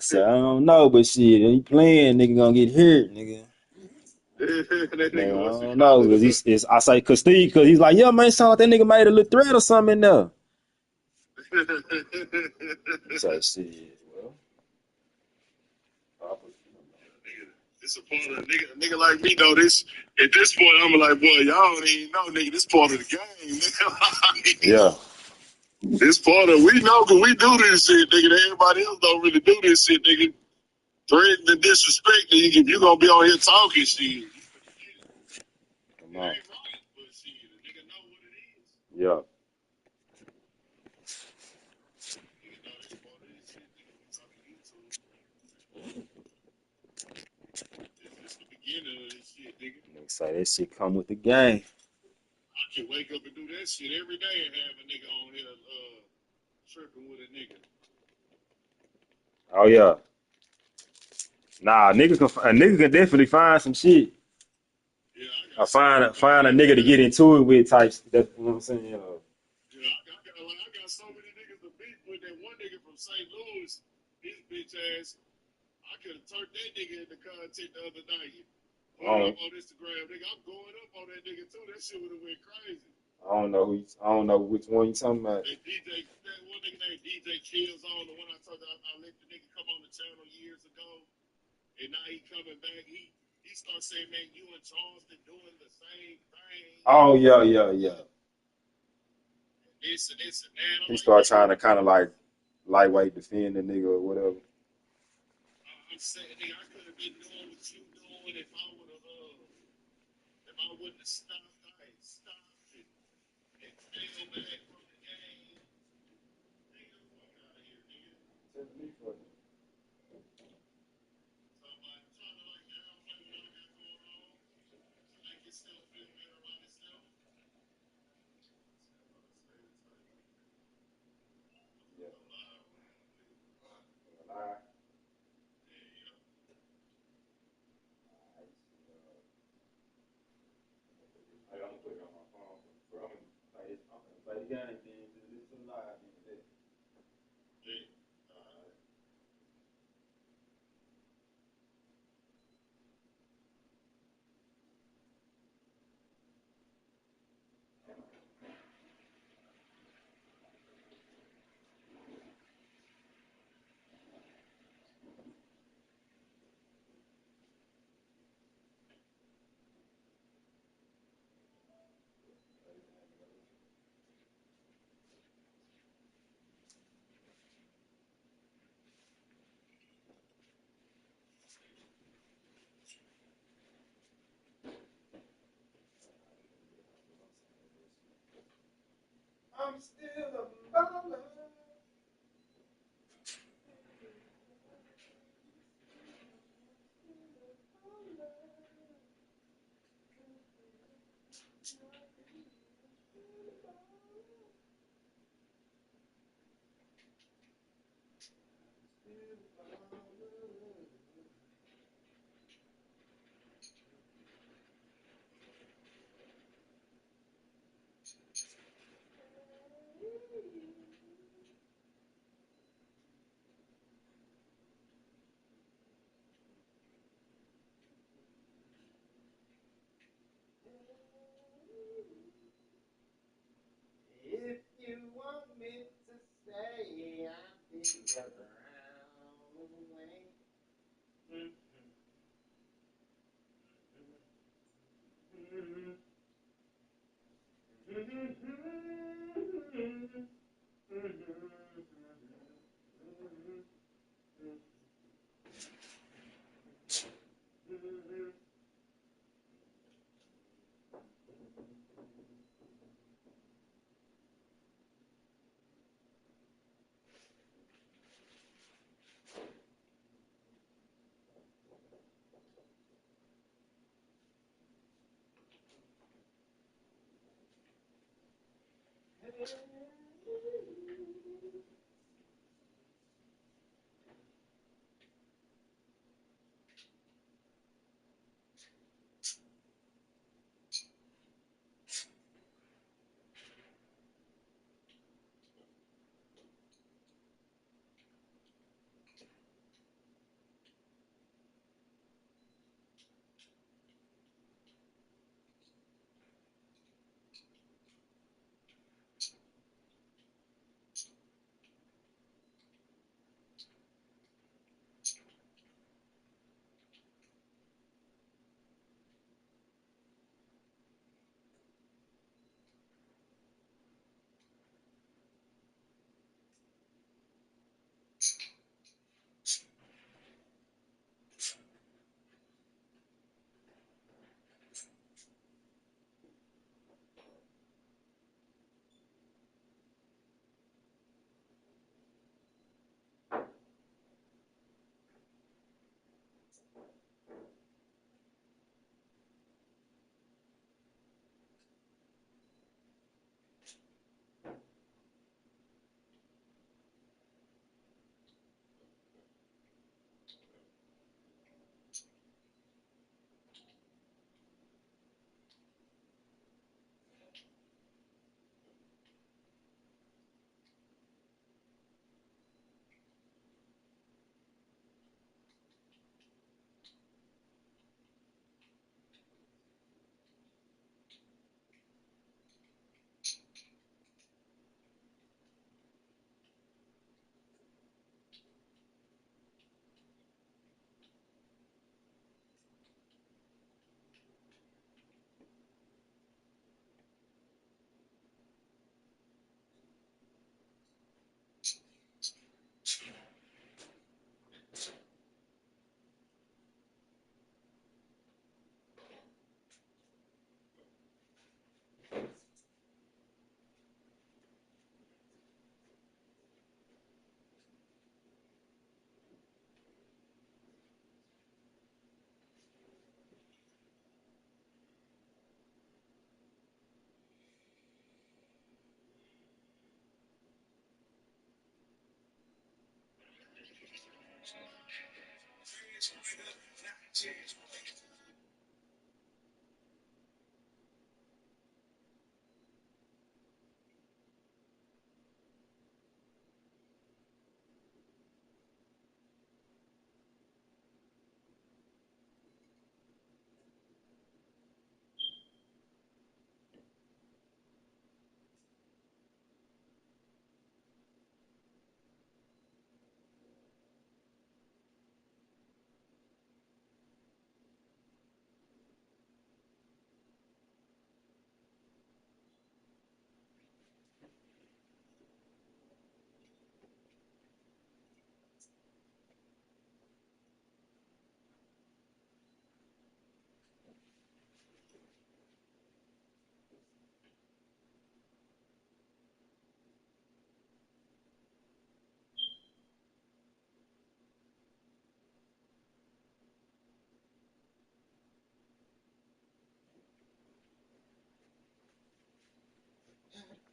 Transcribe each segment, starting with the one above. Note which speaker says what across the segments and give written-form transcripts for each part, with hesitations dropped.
Speaker 1: So I don't know, but shit, he playing, nigga gonna get hurt, nigga.
Speaker 2: That nigga
Speaker 1: Nigga, I
Speaker 2: wants to
Speaker 1: don't
Speaker 2: call
Speaker 1: know,
Speaker 2: it a
Speaker 1: cause I say, cause he's like, yeah, man, sound like that nigga made a little threat or something in there. So shit, well,
Speaker 2: It's a part of nigga like me though. This at this point, I'm like, boy, y'all don't even know, nigga. This part of the game, nigga.
Speaker 1: yeah,
Speaker 2: This part of we know because we do this shit, nigga. Everybody else don't really do this shit, nigga. Threatening and disrespecting you if you gonna be on here talking shit. It
Speaker 1: come
Speaker 2: ain't
Speaker 1: on,
Speaker 2: right, but shit, a nigga know what it is.
Speaker 1: yeah.
Speaker 2: Nigga know this part of this shit, nigga. We talking YouTube. It's just the beginning of this shit, nigga.
Speaker 1: Nigga say that shit come with the game.
Speaker 2: I can wake up and do that shit every day and have a nigga on here tripping with a nigga.
Speaker 1: Oh yeah, nah, a nigga can definitely find some shit.
Speaker 2: Yeah, I
Speaker 1: I
Speaker 2: got so many
Speaker 1: find a
Speaker 2: niggas.
Speaker 1: nigga to get into it with types. That's what I'm saying.
Speaker 2: Yeah, I got so many niggas to beat with that one nigga from St. Louis. His bitch ass. I could have turned that nigga into content the other night. Put it
Speaker 1: I
Speaker 2: up on Instagram, nigga. I'm going up on that nigga too. That shit would have went crazy.
Speaker 1: I don't know which one you talking about.
Speaker 2: That one nigga named DJ Kills on the one I told you I let the nigga come on the channel years ago, and now he coming back. He starts saying, man, you and Charleston doing the same thing.
Speaker 1: Oh yeah, yeah, yeah.
Speaker 2: This and that. I'm
Speaker 1: He
Speaker 2: like,
Speaker 1: started
Speaker 2: nigga,
Speaker 1: trying to kind of like lightweight defend the nigga or whatever.
Speaker 2: I'm saying, nigga, I could have been doing what you doing if I wouldn't have stopped. I ain't stopped and fell back from the game. Nigga, fuck out of here, nigga. Trying to like downplay what I got going on to make yourself feel better about itself.
Speaker 1: I'm still a baller. If you want me to stay, I'll be around.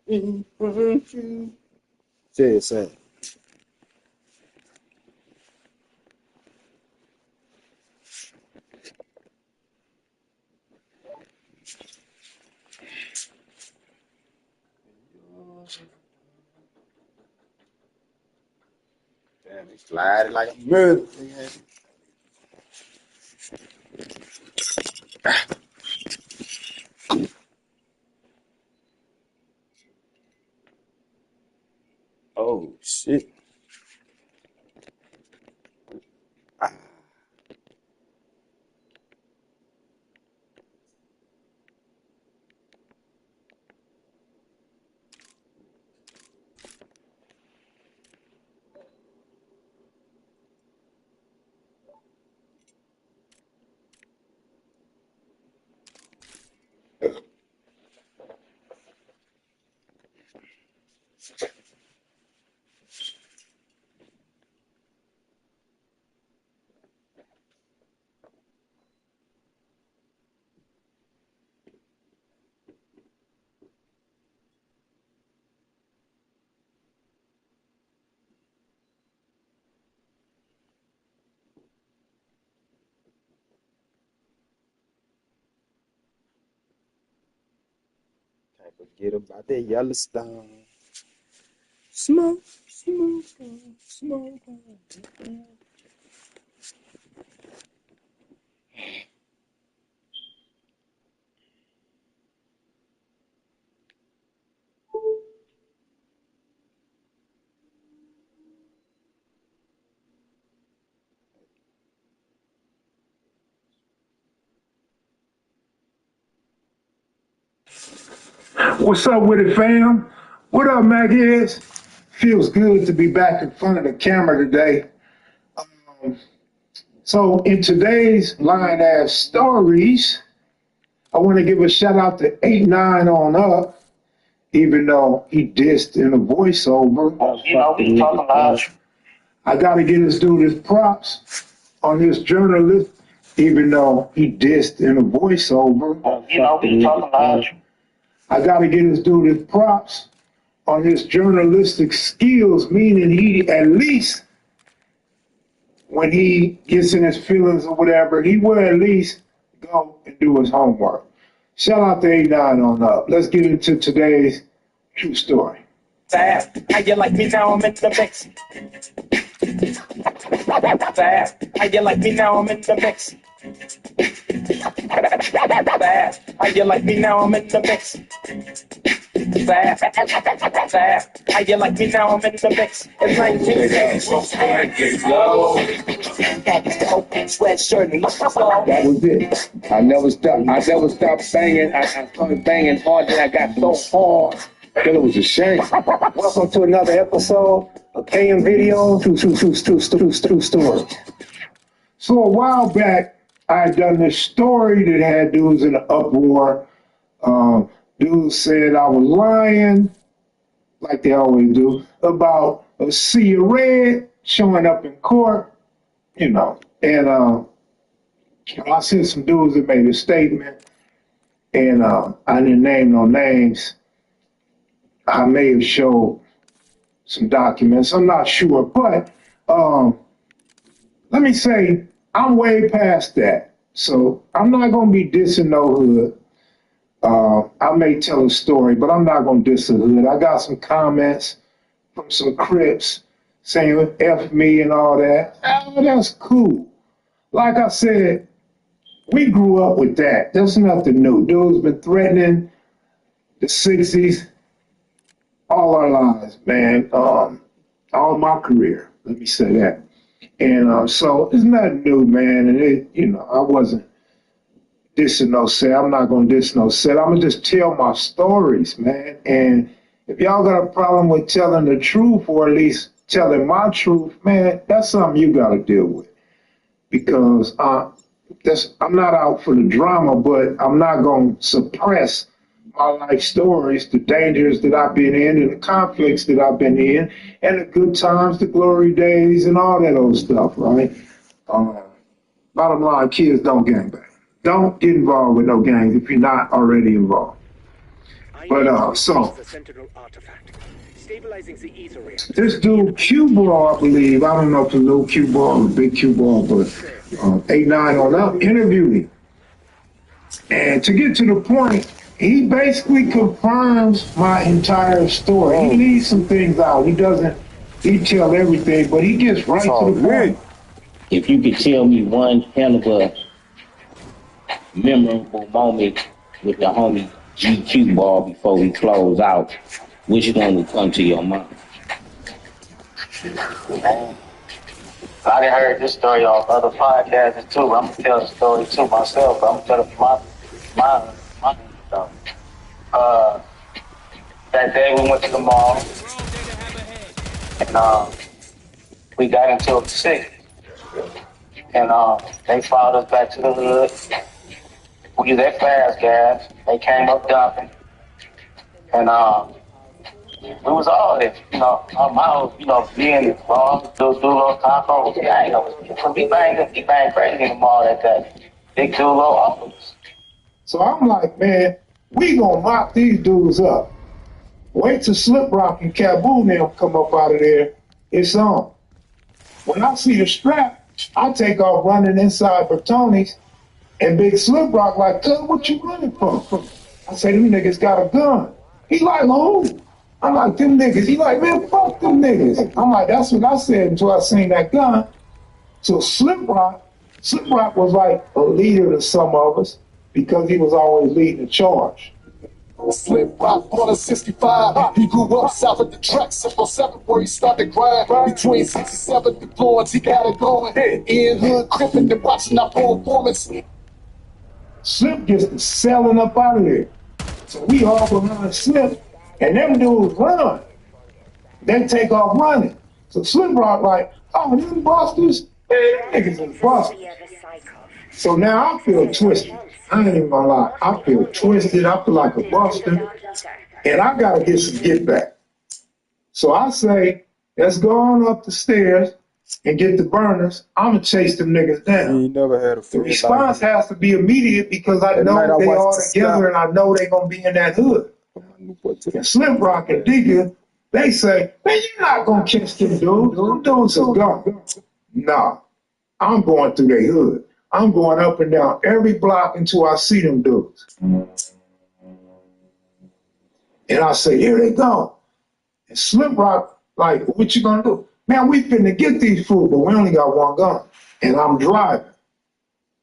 Speaker 1: in front you. Say it, say it. Damn, it glided like a murder. Oh, shit. Ah. Can't forget about that Yellowstone. Smoke, smoke, smoke.
Speaker 3: What's up with it, fam? What up, Maggies? Feels good to be back in front of the camera today. So, in today's line ass stories, I want to give a shout out to 8-9 on up, even though he dissed in a voiceover. We talking about. I got to get this dude his props on his journalist, even though he dissed in a voiceover. We talking about. I got to get this dude his props on his journalistic skills, meaning he at least, when he gets in his feelings or whatever, he will at least go and do his homework. Shout out to 8-9 on up. Let's get into today's true story.
Speaker 4: Fast, how you like me now? I'm in the mix. Fast, how you like me now? I'm in the mix. Fast, how you like me now? I'm in the mix. Fast, how you like me now? I'm in the mix. It's 1960s. Sweatshirt and
Speaker 3: That was it.
Speaker 5: I never stopped banging. I started banging hard that I got so hard that it was a shame.
Speaker 4: Welcome to another episode of KM Video. True story.
Speaker 3: So a while back, I had done this story that had dudes in an uproar. Dudes said I was lying, like they always do, about a sea of red showing up in court, And I sent some dudes that made a statement, and I didn't name no names. I may have showed some documents. I'm not sure, but let me say I'm way past that. So I'm not gonna be dissing no hood. I may tell a story, but I'm not gonna diss a hood. I got some comments from some Crips saying F me and all that. Oh, that's cool. Like I said, we grew up with that. That's nothing new. Dudes been threatening the 60s all our lives, man. All my career, let me say that. And so it's nothing new, man. And I wasn't dissing no set. I'm not gonna diss no set. I'm gonna just tell my stories, man. And if y'all got a problem with telling the truth, or at least telling my truth, man, that's something you gotta deal with. Because I'm not out for the drama, but I'm not gonna suppress my life stories, the dangers that I've been in, and the conflicts that I've been in, and the good times, the glory days, and all that old stuff, right? Bottom line, kids don't gangbang. Don't get involved with no gangs if you're not already involved. But so this dude cue ball, I believe, I don't know if it's a little cue ball or big cue ball, but 8-9 on up interviewed him. And to get to the point, he basically confirms my entire story. He leaves some things out. He doesn't detail everything, but he gets right to the point.
Speaker 6: If you could tell me one hell of a memorable moment with the homie GQ ball before we close out, which one would come to your mind?
Speaker 7: I done heard this story on other podcasts too. I'm gonna tell the story too myself. I'm gonna tell it my stuff. That day we went to the mall and we got into a sick. And they followed us back to the hood. We was at Fast Gas. They came up dumping. And we was all there. You know, our mouths, you know, being wrong, do little tacos. Yeah, you know, we banged crazy in the mall that day. Big Dulo, all of us.
Speaker 3: So I'm like, man, we gonna mop these dudes up. Wait till Slip Rock and Caboo now come up out of there. It's on. When I see the strap, I take off running inside Bertoni's, and Big Slip Rock like, "Cuz, what you running from?" I say, "Them niggas got a gun." He like, "Who?" I'm like, "Them niggas." He like, "Man, fuck them niggas." I'm like, that's what I said until I seen that gun. So Slip Rock was like a leader to some of us because he was always leading the charge.
Speaker 8: Slip Rock on a 65. He grew up south of the track, 707, where he started grind. Between 6 and 7 deployments, he got it going. In hood, crippin' and watching our performance.
Speaker 3: Slip gets the selling up out of there. So we all behind Slip, and them dudes run. They take off running. So Slip Rock like, "Oh, them busters? Hey, them niggas is busters." So now I feel twisted. I ain't even gonna lie. I feel twisted. I feel like a buster. And I gotta get some get back. So I say, let's go on up the stairs and get the burners. I'ma chase them niggas down.
Speaker 9: You never had a
Speaker 3: The response has to be immediate because I know they all together and I know they gonna be in that hood. And Slim Rock and Digger, they say, "Man, you're not gonna catch them dudes. Them dudes are gone." Nah, I'm going through their hood. I'm going up and down every block until I see them dudes. And I say, "Here they go." And Slim Rock, like, "What you gonna do?" "Man, we finna get these fools, but we only got one gun." And I'm driving.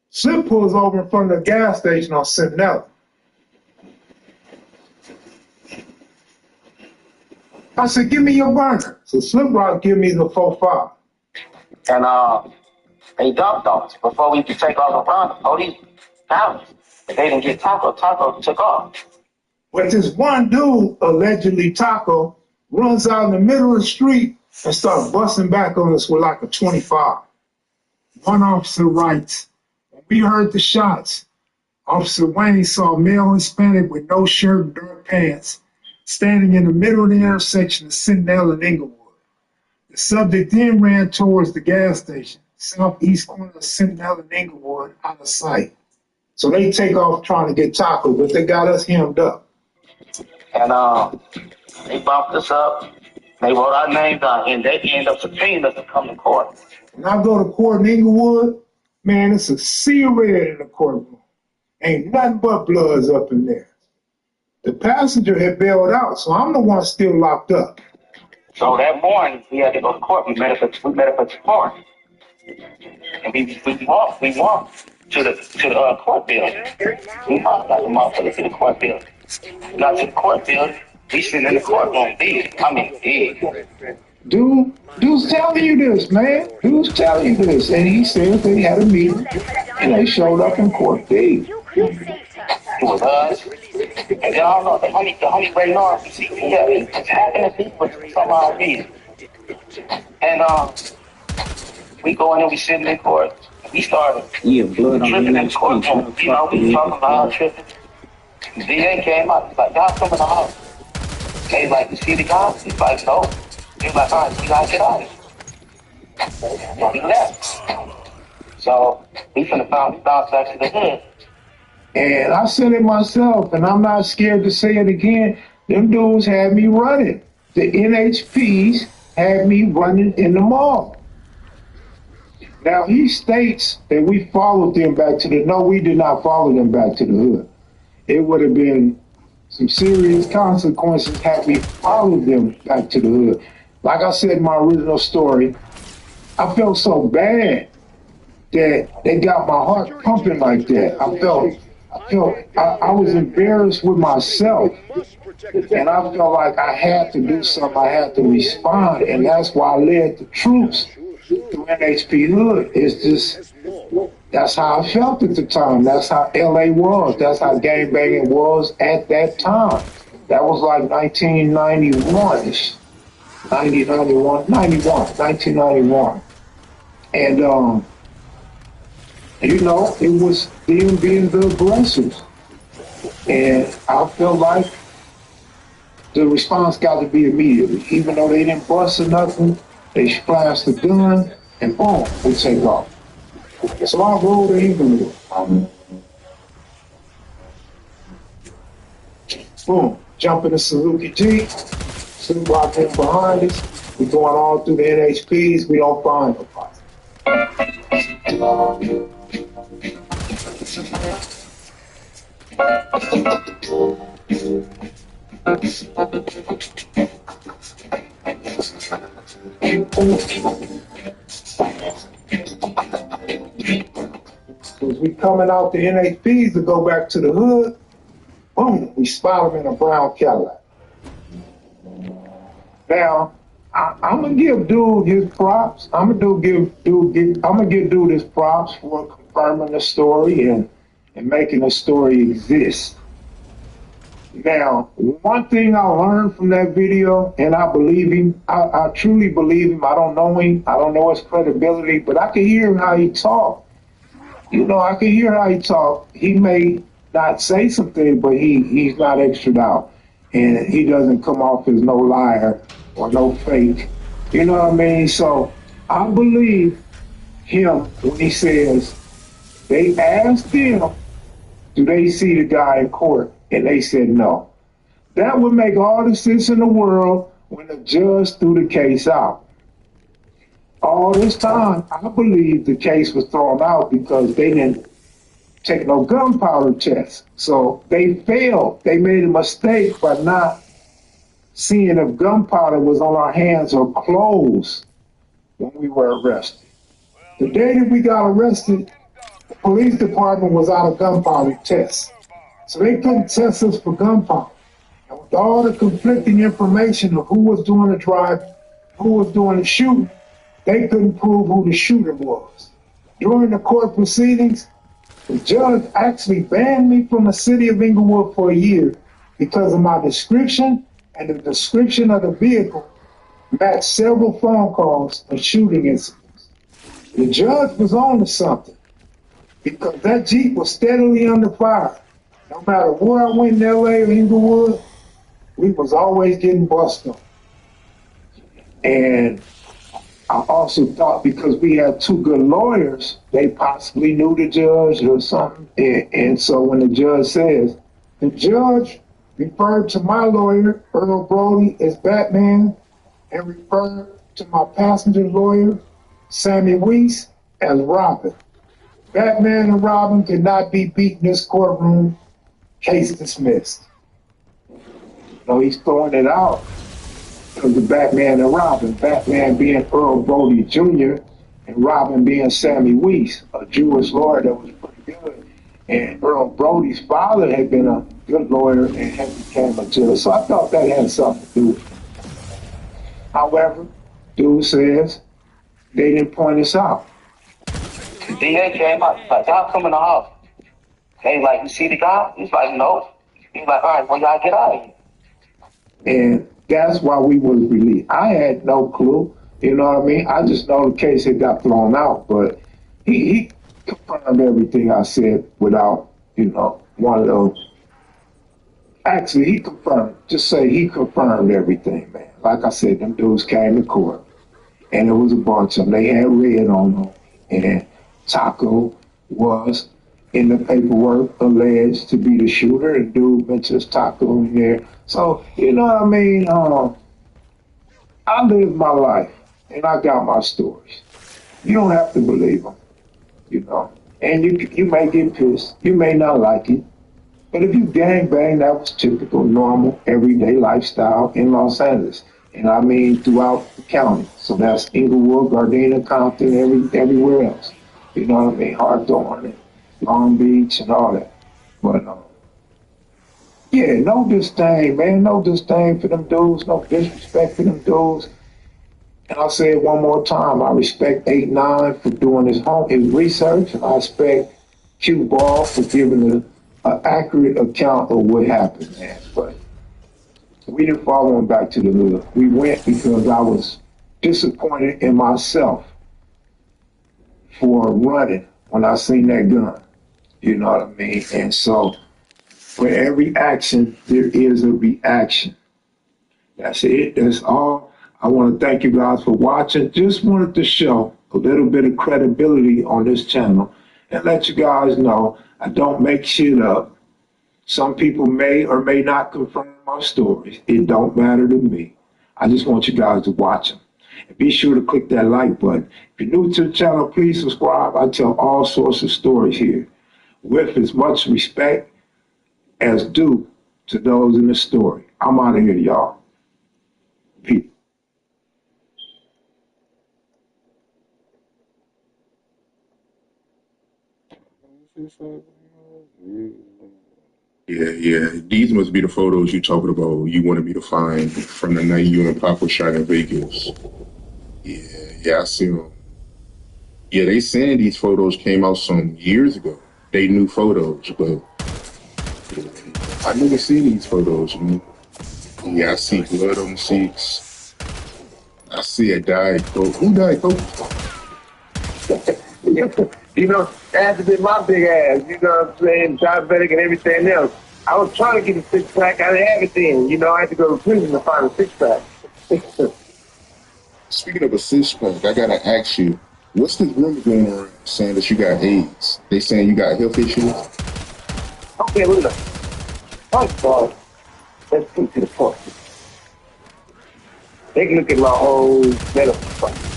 Speaker 3: Slim pulls over in front of the gas station on Centinela. I said, "Give me your burner." So Slim Rock give me the 4.5.
Speaker 7: And they dumped on us before we could take off the run. The police found us. But they didn't get Taco. Taco took off.
Speaker 3: But this one dude, allegedly Taco, runs out in the middle of the street and starts busting back on us with like a 25. One officer writes, "When we heard the shots, Officer Wayne saw a male Hispanic with no shirt and dark pants standing in the middle of the intersection of Centinela and Inglewood. The subject then ran towards the gas station, southeast corner of Centinela and Inglewood, out of sight." So they take off trying to get Taco, but they got us hemmed up.
Speaker 7: And they bumped us up. They wrote our names down, and they end up subpoenaing us to come to court.
Speaker 3: When I go to court in Inglewood, man, it's a sea of red in the courtroom. Ain't nothing but bloods up in there. The passenger had bailed out, so I'm the one still locked up.
Speaker 7: So that morning, we had to go to court. We met up at the court. And we walked to the court building. We walked like a motherfucker to the court building. We got to the court building. We sitting in the courtroom big.
Speaker 3: Dude's telling you this, man. Dude's telling you this. And he said they had a meeting and they showed up in court big.
Speaker 7: It was us. And then I don't know, the homie Ray Norris, he was happening to people for some odd reason. And we go in and we sitting in court. We started tripping in the courtroom. You know, we talking about tripping. The DA came out, he's like, "Y'all come in the house." They like, "You see the guys?" He's like, "No." He's like, "All right, you guys get out of here." And we left. So we bounce back to the hood.
Speaker 3: And I said it myself, and I'm not scared to say it again. Them dudes had me running. The NHPs had me running in the mall. Now, he states that we followed them back to the, no, we did not follow them back to the hood. It would have been some serious consequences had we followed them back to the hood. Like I said in my original story, I felt so bad that they got my heart pumping like that. I was embarrassed with myself. And I felt like I had to do something. I had to respond. And that's why I led the troops through NHP Hood. It's just, that's how I felt at the time. That's how LA was. That's how gangbanging was at that time. That was like 1991-ish. 1991. And, you know, it was them being the aggressors. And I felt like the response got to be immediately. Even though they didn't bust or nothing, they flashed the gun, and boom, we take off. So I rolled to Inglewood. Boom, jump in the Suzuki Jeep, Snoop Dogg in behind us. We going all through the NHPs, we don't find nobody. As we coming out the NHPs to go back to the hood, boom, we spot him in a brown Cadillac. Now, I'm gonna give dude his props. I'm gonna give dude his props for confirming the story and making the story exist. Now, one thing I learned from that video, and I believe him, I truly believe him. I don't know him, I don't know his credibility, but I can hear how he talk. You know, I can hear how he talk. He may not say something, but he's not extra out. And he doesn't come off as no liar or no fake. You know what I mean? So I believe him when he says they asked him, do they see the guy in court? And they said no. That would make all the sense in the world when the judge threw the case out. All this time, I believe the case was thrown out because they didn't take no gunpowder test. So they failed. They made a mistake by not seeing if gunpowder was on our hands or clothes when we were arrested. The day that we got arrested, the police department was out of gunpowder tests. So they couldn't test us for gunpowder. And with all the conflicting information of who was doing the driving, who was doing the shooting, they couldn't prove who the shooter was. During the court proceedings, the judge actually banned me from the city of Inglewood for a year because of my description, and the description of the vehicle matched several phone calls of shooting incidents. The judge was on to something because that Jeep was steadily under fire. No matter where I went in LA or Inglewood, we was always getting busted on. And I also thought because we had two good lawyers, they possibly knew the judge or something. And so when the judge says, the judge referred to my lawyer, Earl Brody, as Batman, and referred to my passenger lawyer, Sammy Weiss, as Robin. Batman and Robin could not be beat in this courtroom. Case dismissed. No, he's throwing it out because of Batman and Robin. Batman being Earl Brody Jr. and Robin being Sammy Weiss, a Jewish lawyer that was pretty good. And Earl Brody's father had been a good lawyer and had become a judge. So I thought that had something to do with it. However, dude says they didn't point us out.
Speaker 7: The DA came up, like, y'all come in the house. They like, you see the guy? He's like, no. He's like, all right, well, y'all get out of here.
Speaker 3: And that's why we was released. I had no clue, you know what I mean? I just know the case had got thrown out, but he confirmed everything I said without, you know, one of those. Actually, he confirmed, just say he confirmed everything, man. Like I said, them dudes came to court, and there was a bunch of them. They had red on them, and Taco was in the paperwork alleged to be the shooter, and dude mentioned his taco in there. So, you know what I mean? I live my life, and I got my stories. You don't have to believe them, you know. And you may get pissed. You may not like it. But if you gang bang, that was typical, normal, everyday lifestyle in Los Angeles. And I mean throughout the county. So that's Inglewood, Gardena, Compton, everywhere else. You know what I mean? Hawthorne and Long Beach and all that. But yeah, no disdain, man. No disdain for them dudes. No disrespect for them dudes. And I'll say it one more time. I respect 8-9 for doing his research, and I respect Q Ball for giving an accurate account of what happened, man. But we didn't follow him back to the hood. We went because I was disappointed in myself for running when I seen that gun. You know what I mean? And so for every action, there is a reaction. That's it. That's all. I want to thank you guys for watching. Just wanted to show a little bit of credibility on this channel and let you guys know I don't make shit up. Some people may or may not confirm my stories. It don't matter to me. I just want you guys to watch them. And be sure to click that like button. If you're new to the channel, please subscribe. I tell all sorts of stories here with as much respect as due to those in the story. I'm out of here, y'all. Peace.
Speaker 9: Yeah. These must be the photos you talking about. You wanted me to find from the night you and Papa shot in Vegas. Yeah, I see them. Yeah, they saying these photos came out some years ago. They new photos, but I never seen these photos. You know? Yeah, I see blood on the seats. I see a Diet Coke. Who Diet Coke?
Speaker 7: You know, that had to be my big ass, you know what I'm saying, diabetic and everything else. I was trying to get a six-pack, I didn't have it then. You know, I had to go to prison to find a six-pack.
Speaker 9: Speaking of a six-pack, I gotta ask you, what's this rumor going on saying that you got AIDS? They saying you got health issues?
Speaker 7: Okay, look. First of all, let's get to the point. They can look at my whole medical stuff.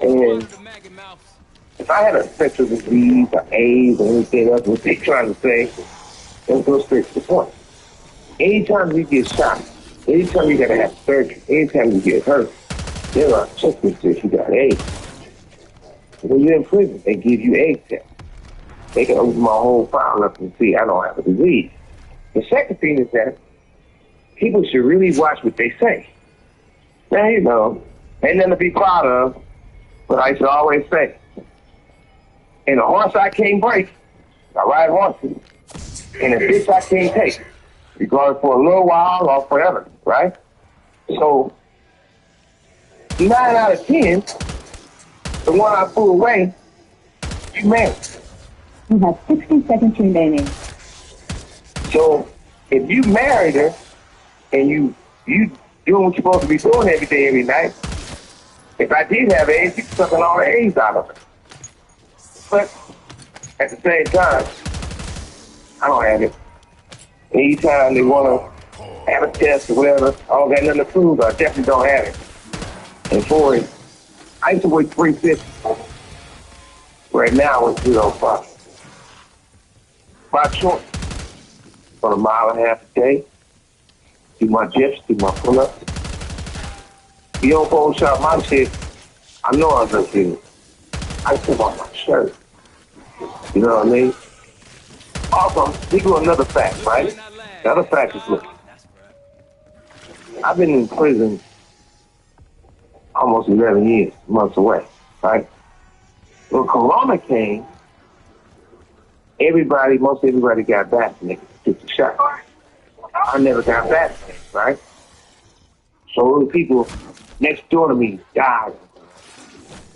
Speaker 7: And if I had a sexual disease or AIDS or anything else, what they trying to say, let's go straight to the point. Anytime you get shot, anytime you gotta have surgery, anytime you get hurt, there are checklists that you got AIDS. When you're in prison, they give you AIDS tests. They can open my whole file up and see I don't have a disease. The second thing is that people should really watch what they say. Now, you know, ain't nothing to be proud of, but I should always say, and a horse I can't break, I ride horses, and a bitch I can't take, regardless for a little while or forever, right? So, 9 out of 10, the one I pull away, you married.
Speaker 10: You have 60 seconds remaining.
Speaker 7: So, if you married her, and you doing what you're supposed to be doing every day, every night, if I did have AIDS, you'd sucking all the AIDS out of it. But at the same time, I don't have it. Anytime they want to have a test or whatever, I don't got nothing to prove, I definitely don't have it. And for it, I used to weigh 350. Right now, it's 205. 5 short, for a mile and a half a day. Do my dips, do my pull-ups. If you don't Photoshop my shit, I know I'm gonna do it. I put on my shirt. You know what I mean? Also, we do another fact, right? The other fact is, look, I've been in prison almost 11 years, months away, right? When Corona came, most everybody got vaccinated, took the shot. I never got vaccinated, right? So the people next door to me died.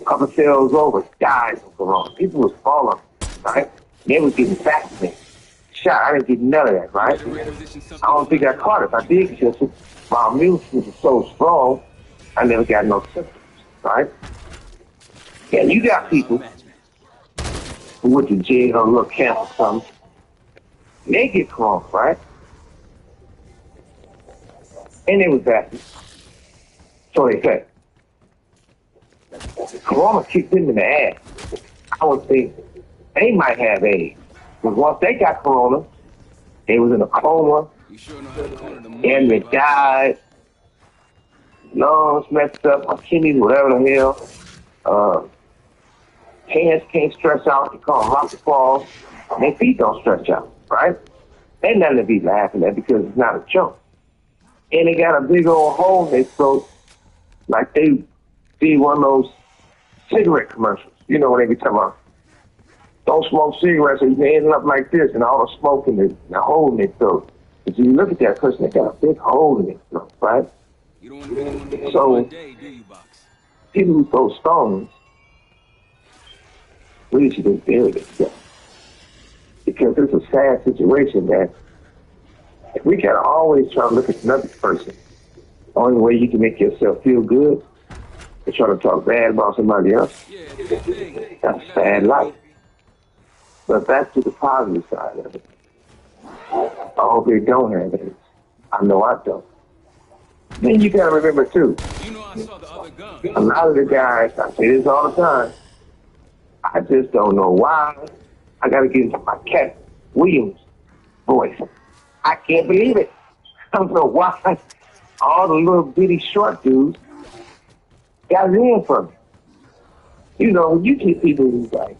Speaker 7: A couple cells over died from Corona. People was falling, right? They was getting vaccinated. Shot, I didn't get none of that, right? I don't think I caught it. If I did catch it, my immune system was so strong, I never got no symptoms, right? And you got people who went to jail or a little camp or something. They get corona, right? And they was vaccinated. So they said, corona kicked them in the ass. I would think they might have AIDS. Because once they got corona, they was in a coma, and they died, lungs messed up, my kidneys, whatever the hell. Hands can't stretch out, they call them rocket falls, and their feet don't stretch out, right? Ain't nothing to be laughing at because it's not a joke. And they got a big old hole in their throat, like they see one of those cigarette commercials. You know when they be talking about, don't smoke cigarettes or you can end up like this, and all the smoke in the hole in their throat. If you look at that person, they got a big hole in their throat, right? So, people who throw stones, we should just bury themselves. Because it's a sad situation that if we can always try to look at another person, the only way you can make yourself feel good is try to talk bad about somebody else. That's a sad life. But back to the positive side of it. I hope they don't have AIDS. I know I don't. Then you gotta remember too, a lot of the guys, I say this all the time, I just don't know why. I gotta get into my Cat Williams voice. I can't believe it. I don't know why all the little bitty short dudes got it in for me. You know, when you get people who's like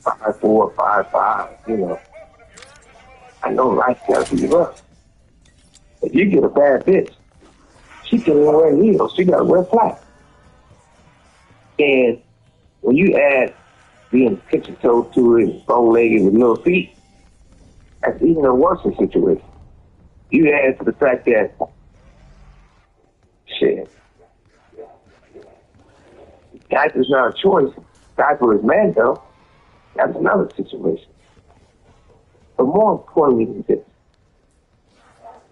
Speaker 7: 5'4", 5'5", you know, I know life's gotta be rough. If you get a bad bitch, she can't even wear heels. She gotta wear flat. And when you add being pitcher-toed to it, bow-legged with little feet, that's even a worse situation. You add to the fact that, shit, diaper's not a choice. Diaper is man, though. That's another situation. But more importantly than this,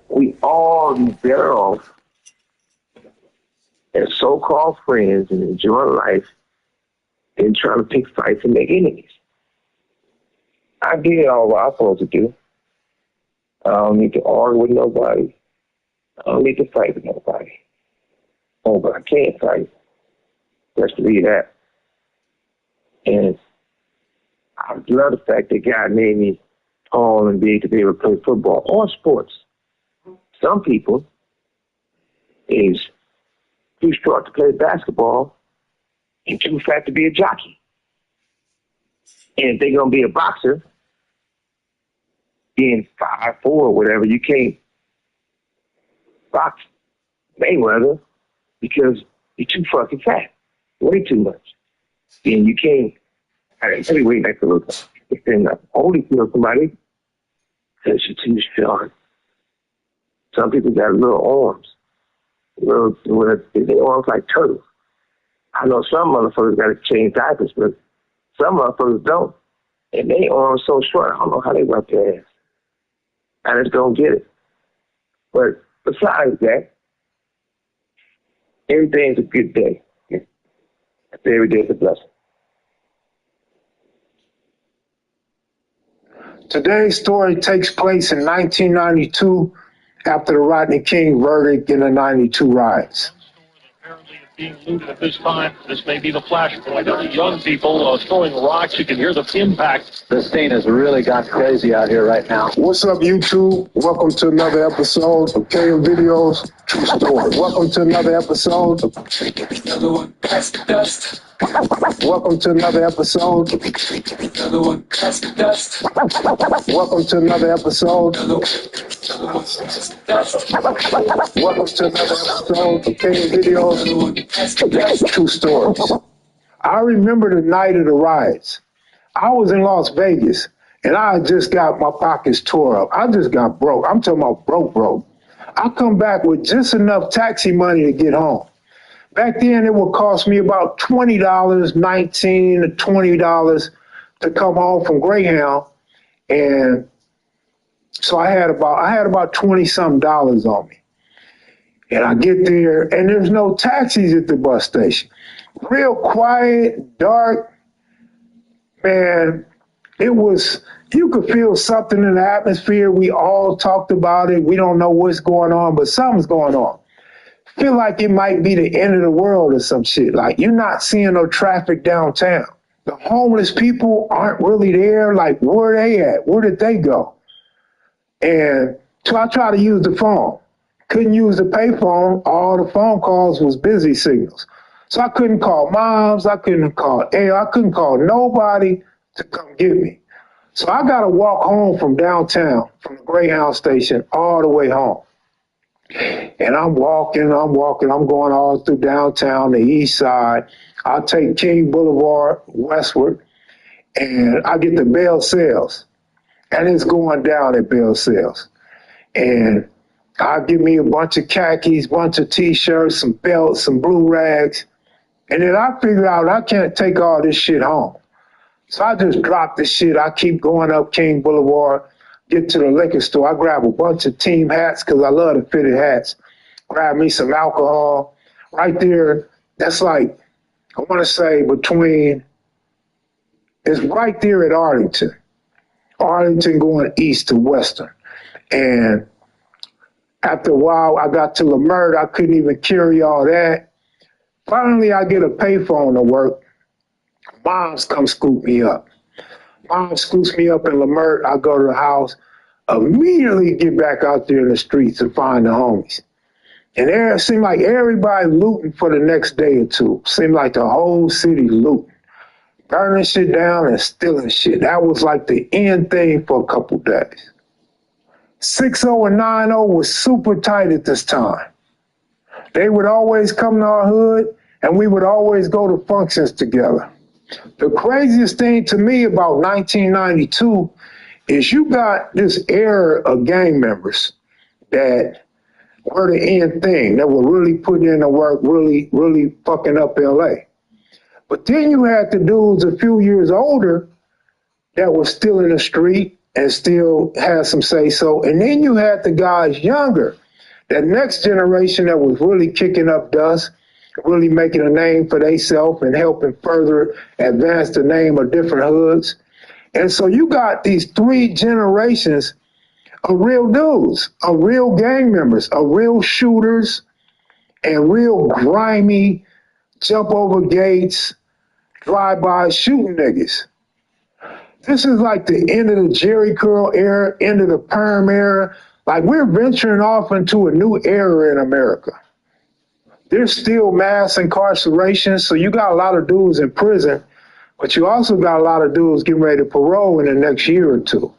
Speaker 7: we all be better off as so-called friends and enjoying life than trying to pick fights and make enemies. I did all what I'm supposed to do. I don't need to argue with nobody. I don't need to fight with nobody. Oh, but I can't fight. Let's leave that. And I love the fact that God made me tall and big to be able to play football or sports. Some people is too short to play basketball and too fat to be a jockey. And if they're going to be a boxer, being 5'4" or whatever, you can't box Mayweather because you're too fucking fat. Way too much. And you can't, heavyweight like a little, and only kill somebody because you're too short. Some people got little arms. Little, they arms like turtles. I know some motherfuckers got to change diapers, but some motherfuckers don't. And they arms so short, I don't know how they wipe their ass. I just don't get it. But besides that, everything's a good day. Every day is a blessing.
Speaker 3: Today's story takes place in 1992 after the Rodney King verdict in the 92 riots.
Speaker 11: Apparently it's being looted at this time. This may be the flashpoint of the young people throwing rocks. You can hear the impact.
Speaker 12: This thing has really got crazy out here right now.
Speaker 3: What's up, YouTube? Welcome to another episode of KM Videos True Story. Welcome to another episode of another one. Pass the dust. Welcome to another episode. Another one. Pass the dust. Welcome to another episode. Another one. Pass the dust. Welcome to another episode of KM Videos True Stories. I remember the night of the riots. I was in Las Vegas, and I just got my pockets tore up. I just got broke. I'm talking about broke. I come back with just enough taxi money to get home. Back then, it would cost me about $20, $19 to $20 to come home from Greyhound, and so I had about 20-something dollars on me. And I get there, and there's no taxis at the bus station. Real quiet, dark. Man, you could feel something in the atmosphere. We all talked about it. We don't know what's going on, but something's going on. Feel like it might be the end of the world or some shit. Like you're not seeing no traffic downtown. The homeless people aren't really there. Like where they at? Where did they go? And so I tried to use the phone. Couldn't use the payphone. All the phone calls was busy signals. So I couldn't call moms. I couldn't call I couldn't call nobody to come get me. So I got to walk home from downtown, from the Greyhound station, all the way home. And I'm walking, I'm going all through downtown, the east side. I'll take King Boulevard westward, and I get to Bell Sales. And it's going down at Bell Sales. And I'll give me a bunch of khakis, bunch of T-shirts, some belts, some blue rags. And then I figure out I can't take all this shit home. So I just drop the shit. I keep going up King Boulevard, get to the liquor store. I grab a bunch of team hats because I love the fitted hats. Grab me some alcohol. Right there, that's like, I want to say it's right there at Arlington. Arlington going east to Western. And after a while, I got to Lamert. I couldn't even carry all that. Finally, I get a payphone to work. Moms come scoop me up. Mom scoops me up in Lamert. I go to the house, immediately get back out there in the streets and find the homies. And it seemed like everybody looting for the next day or two. Seemed like the whole city looting. Burning shit down and stealing shit. That was like the end thing for a couple days. 60 and 90 was super tight at this time. They would always come to our hood, and we would always go to functions together. The craziest thing to me about 1992 is you got this era of gang members that were the end thing, that were really putting in the work, really, really fucking up LA. But then you had the dudes a few years older that were still in the street and still had some say-so. And then you had the guys younger, that next generation that was really kicking up dust, really making a name for themselves and helping further advance the name of different hoods. And so you got these three generations of real dudes, of real gang members, of real shooters, and real grimy, jump over gates, drive-by shooting niggas. This is like the end of the Jerry Curl era, end of the Perm era. Like we're venturing off into a new era in America. There's still mass incarceration, so you got a lot of dudes in prison, but you also got a lot of dudes getting ready to parole in the next year or two.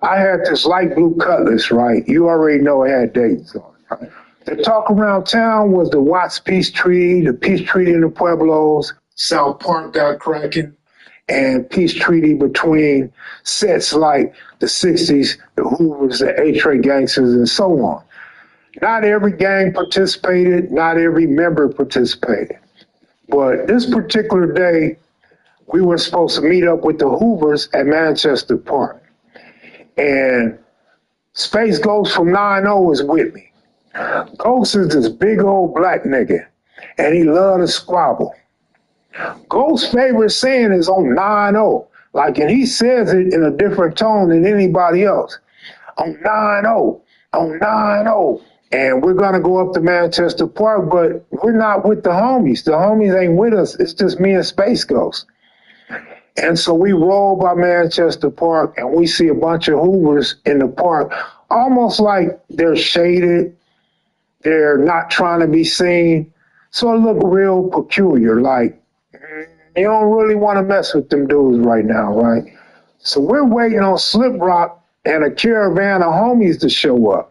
Speaker 3: I had this light blue Cutlass, right? You already know it had dates on it, right? The talk around town was the Watts Peace Treaty, the Peace Treaty in the Pueblos, South Park got cracking, and peace treaty between sets like the 60s, the Hoovers, the A-Tray gangsters, and so on. Not every gang participated, not every member participated. But this particular day, we were supposed to meet up with the Hoovers at Manchester Park. And Space Ghost from 9-0 is with me. Ghost is this big old black nigga, and he loved to squabble. Ghost's favorite saying is on 9-0, like, and he says it in a different tone than anybody else. On 9-0, on 9-0. And we're going to go up to Manchester Park, but we're not with the homies. The homies ain't with us. It's just me and Space Ghost. And so we roll by Manchester Park, and we see a bunch of Hoovers in the park, almost like they're shaded. They're not trying to be seen. So it looked real peculiar, like you don't really want to mess with them dudes right now, right? So we're waiting on Slip Rock and a caravan of homies to show up.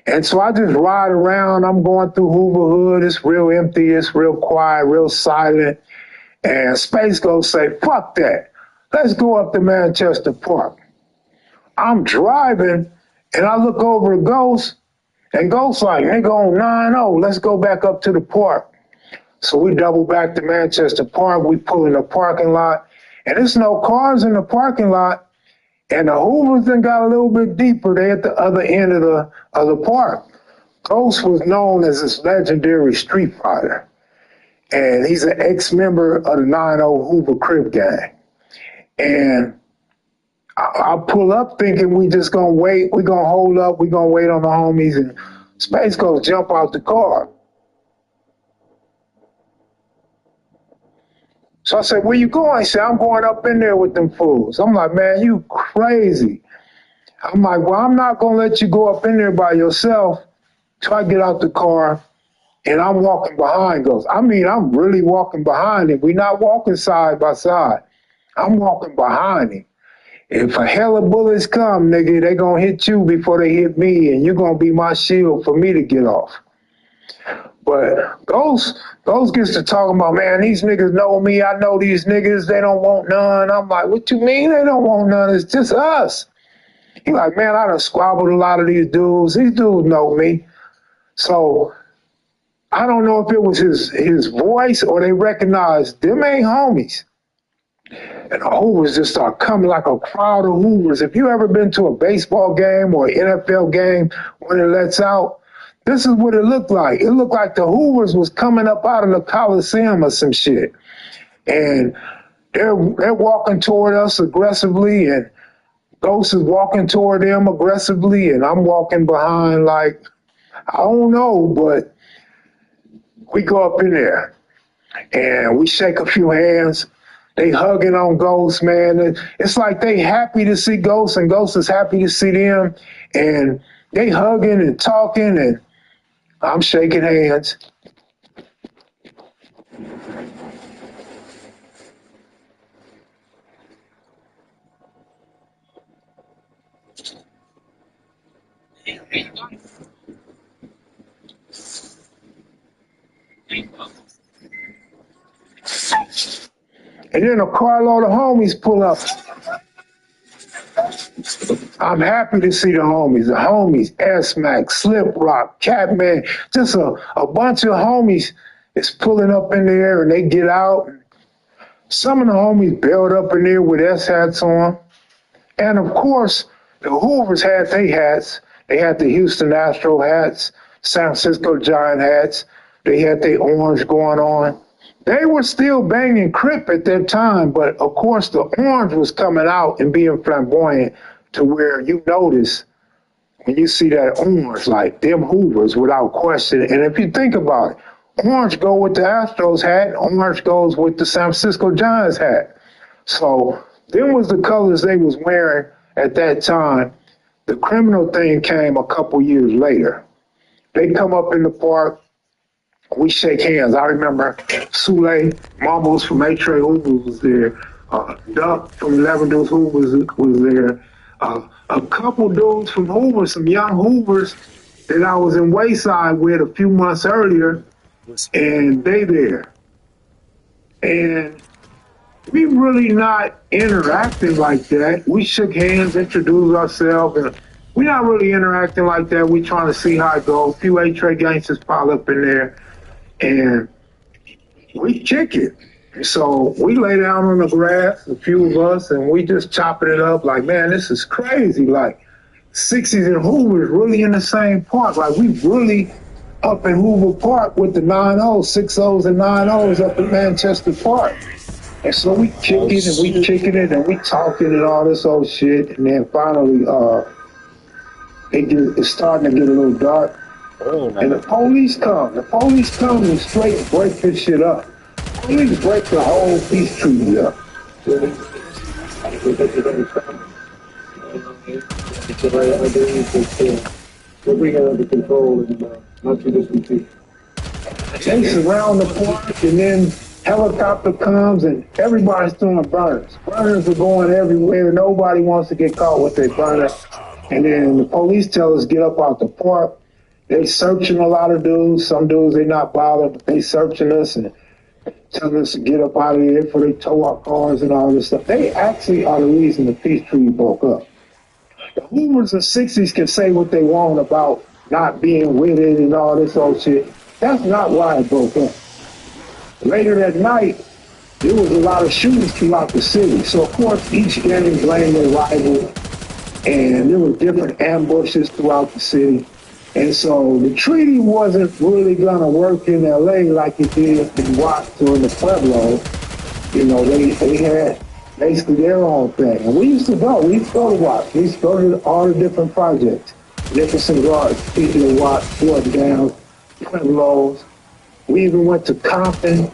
Speaker 3: And so I just ride around. I'm going through Hoover Hood. It's real empty. It's real quiet, real silent. And Space Ghost say, fuck that. Let's go up to Manchester Park. I'm driving, and I look over at Ghost, and Ghost like, nigga on 9-0, let's go back up to the park. So we double back to Manchester Park. We pull in the parking lot, and there's no cars in the parking lot. And the Hoovers then got a little bit deeper. They at the other end of the park. Ghost was known as this legendary street fighter. And he's an ex-member of the 9-0 Hoover Crip gang. And I pull up thinking we just gonna wait, we gonna hold up, we gonna wait on the homies, and Space Ghost jump out the car. So I said, where you going? He said, I'm going up in there with them fools. I'm like, man, you crazy. I'm like, well, I'm not gonna let you go up in there by yourself. So I get out the car and I'm walking behind Ghost. I mean, I'm really walking behind him. We're not walking side by side. I'm walking behind him. If a hell of bullets come, nigga, they gonna hit you before they hit me, and you're gonna be my shield for me to get off. But Ghost gets to talking about, man, these niggas know me. I know these niggas. They don't want none. I'm like, what you mean they don't want none? It's just us. He like, man, I done squabbled a lot of these dudes. These dudes know me. So I don't know if it was his voice or they recognized them ain't homies. And the Hoovers just start coming like a crowd of Hoovers. If you ever been to a baseball game or an NFL game when it lets out, this is what it looked like. It looked like the Hoovers was coming up out of the Coliseum or some shit. And they're walking toward us aggressively, and Ghost is walking toward them aggressively, and I'm walking behind like, I don't know, but we go up in there and we shake a few hands. They hugging on Ghost, man. It's like they happy to see Ghost, and Ghost is happy to see them. And they hugging and talking, and I'm shaking hands. And then a carload of homies pull up. I'm happy to see the homies, S-Mac, Slip Rock, Catman, just a bunch of homies is pulling up in there, and they get out. Some of the homies bailed up in there with S-hats on. And of course, the Hoovers had their hats. They had the Houston Astro hats, San Francisco Giant hats. They had their orange going on. They were still banging Crip at that time, but of course the orange was coming out and being flamboyant to where you notice when you see that orange, like them Hoovers without question. And if you think about it, orange go with the Astros hat, and orange goes with the San Francisco Giants hat. So them was the colors they was wearing at that time. The criminal thing came a couple years later. They come up in the park. We shake hands. I remember Sule Mamos from A-Tray Hoover was there. Duck from 11 Deuce Hoover was there. A couple dudes from Hoover, some young Hoovers that I was in Wayside with a few months earlier, and they there. And we really not interacting like that. We shook hands, introduced ourselves, and we're not really interacting like that. We trying to see how it goes. A few A-Tray gangsters pile up in there, and we kick it. So we lay down on the grass, a few of us, and we just chopping it up like, man, this is crazy. Like, 60s and Hoover's really in the same park. Like, we really up in Hoover Park with the 9-0s, 6-0s and 9-0s up in Manchester Park. And so we kicking and we kicking it and we talking and all this old shit. And then finally, it's starting to get a little dark. And the police come. The police come and straight break this shit up. Police break the whole peace treaty up.
Speaker 5: We'll bring it under control in not too distant future.
Speaker 3: They surround the park, and then helicopter comes, and everybody's doing burners. Burners are going everywhere. Nobody wants to get caught with their burner. And then the police tell us get up out the park. They searching a lot of dudes. Some dudes they not bothered, but they searching us and telling us to get up out of here before they tow our cars and all this stuff. They actually are the reason the peace treaty broke up. The Hoovers and 60s can say what they want about not being with it and all this old shit. That's not why it broke up. Later that night, there was a lot of shootings throughout the city. So, of course, each gang blamed their rival, and there were different ambushes throughout the city. And so the treaty wasn't really going to work in L.A. like it did in Watts or in the Pueblo. You know, they had basically their own thing. And we used to go. We used to go to watch. We used to go to all the different projects. Nicholson Garden, speaking of Watts, Fort Downs, Primrose. We even went to Compton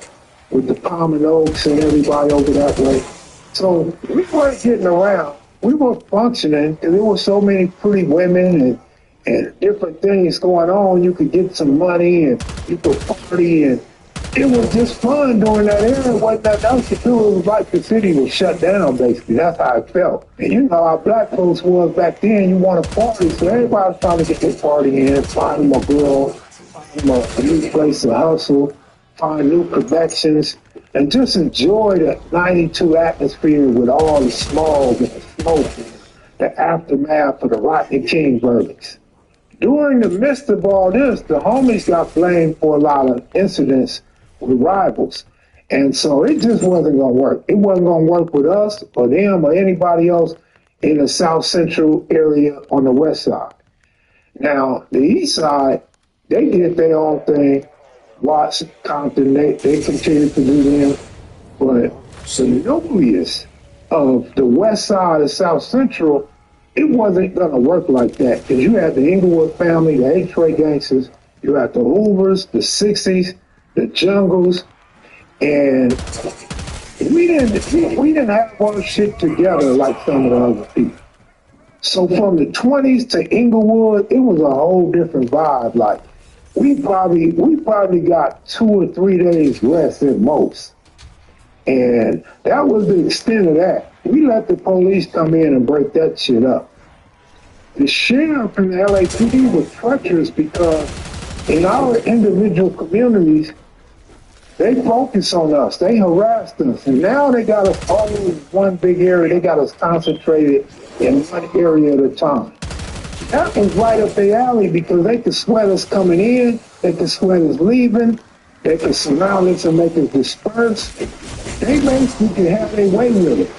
Speaker 3: with the Palm and Oaks and everybody over that way. So we weren't getting around. We were functioning because there were so many pretty women and different things going on. You could get some money and you could party, and it was just fun during that era. It wasn't nothing else to do. It was like the city was shut down, basically. That's how it felt. And you know how black folks was back then. You want to party, so everybody was trying to get their party in, find them a girl, find them a new place to hustle, find new connections, and just enjoy the 92 atmosphere with all the smog and the smoke, the aftermath of the Rodney King verdicts. During the midst of all this, the homies got blamed for a lot of incidents with rivals. And so it just wasn't going to work. It wasn't going to work with us or them or anybody else in the South Central area on the west side. Now, the east side, they did their own thing. Watts, Compton, they continued to do them. But the nucleus of the west side of South Central, it wasn't going to work like that, because you had the Inglewood family, the H-Ray gangsters, you had the Hoovers, the 60s, the Jungles, and we didn't have our shit together like some of the other people. So from the 20s to Inglewood, it was a whole different vibe. Like we probably got 2 or 3 days rest at most. And that was the extent of that. We let the police come in and break that shit up. The sheriff and the LAPD were treacherous because in our individual communities, they focused on us. They harassed us. And now they got us all in one big area. They got us concentrated in one area at a time. That was right up their alley because they could sweat us coming in. They could sweat us leaving. They could surround us and make us disperse. They basically could have their way with it.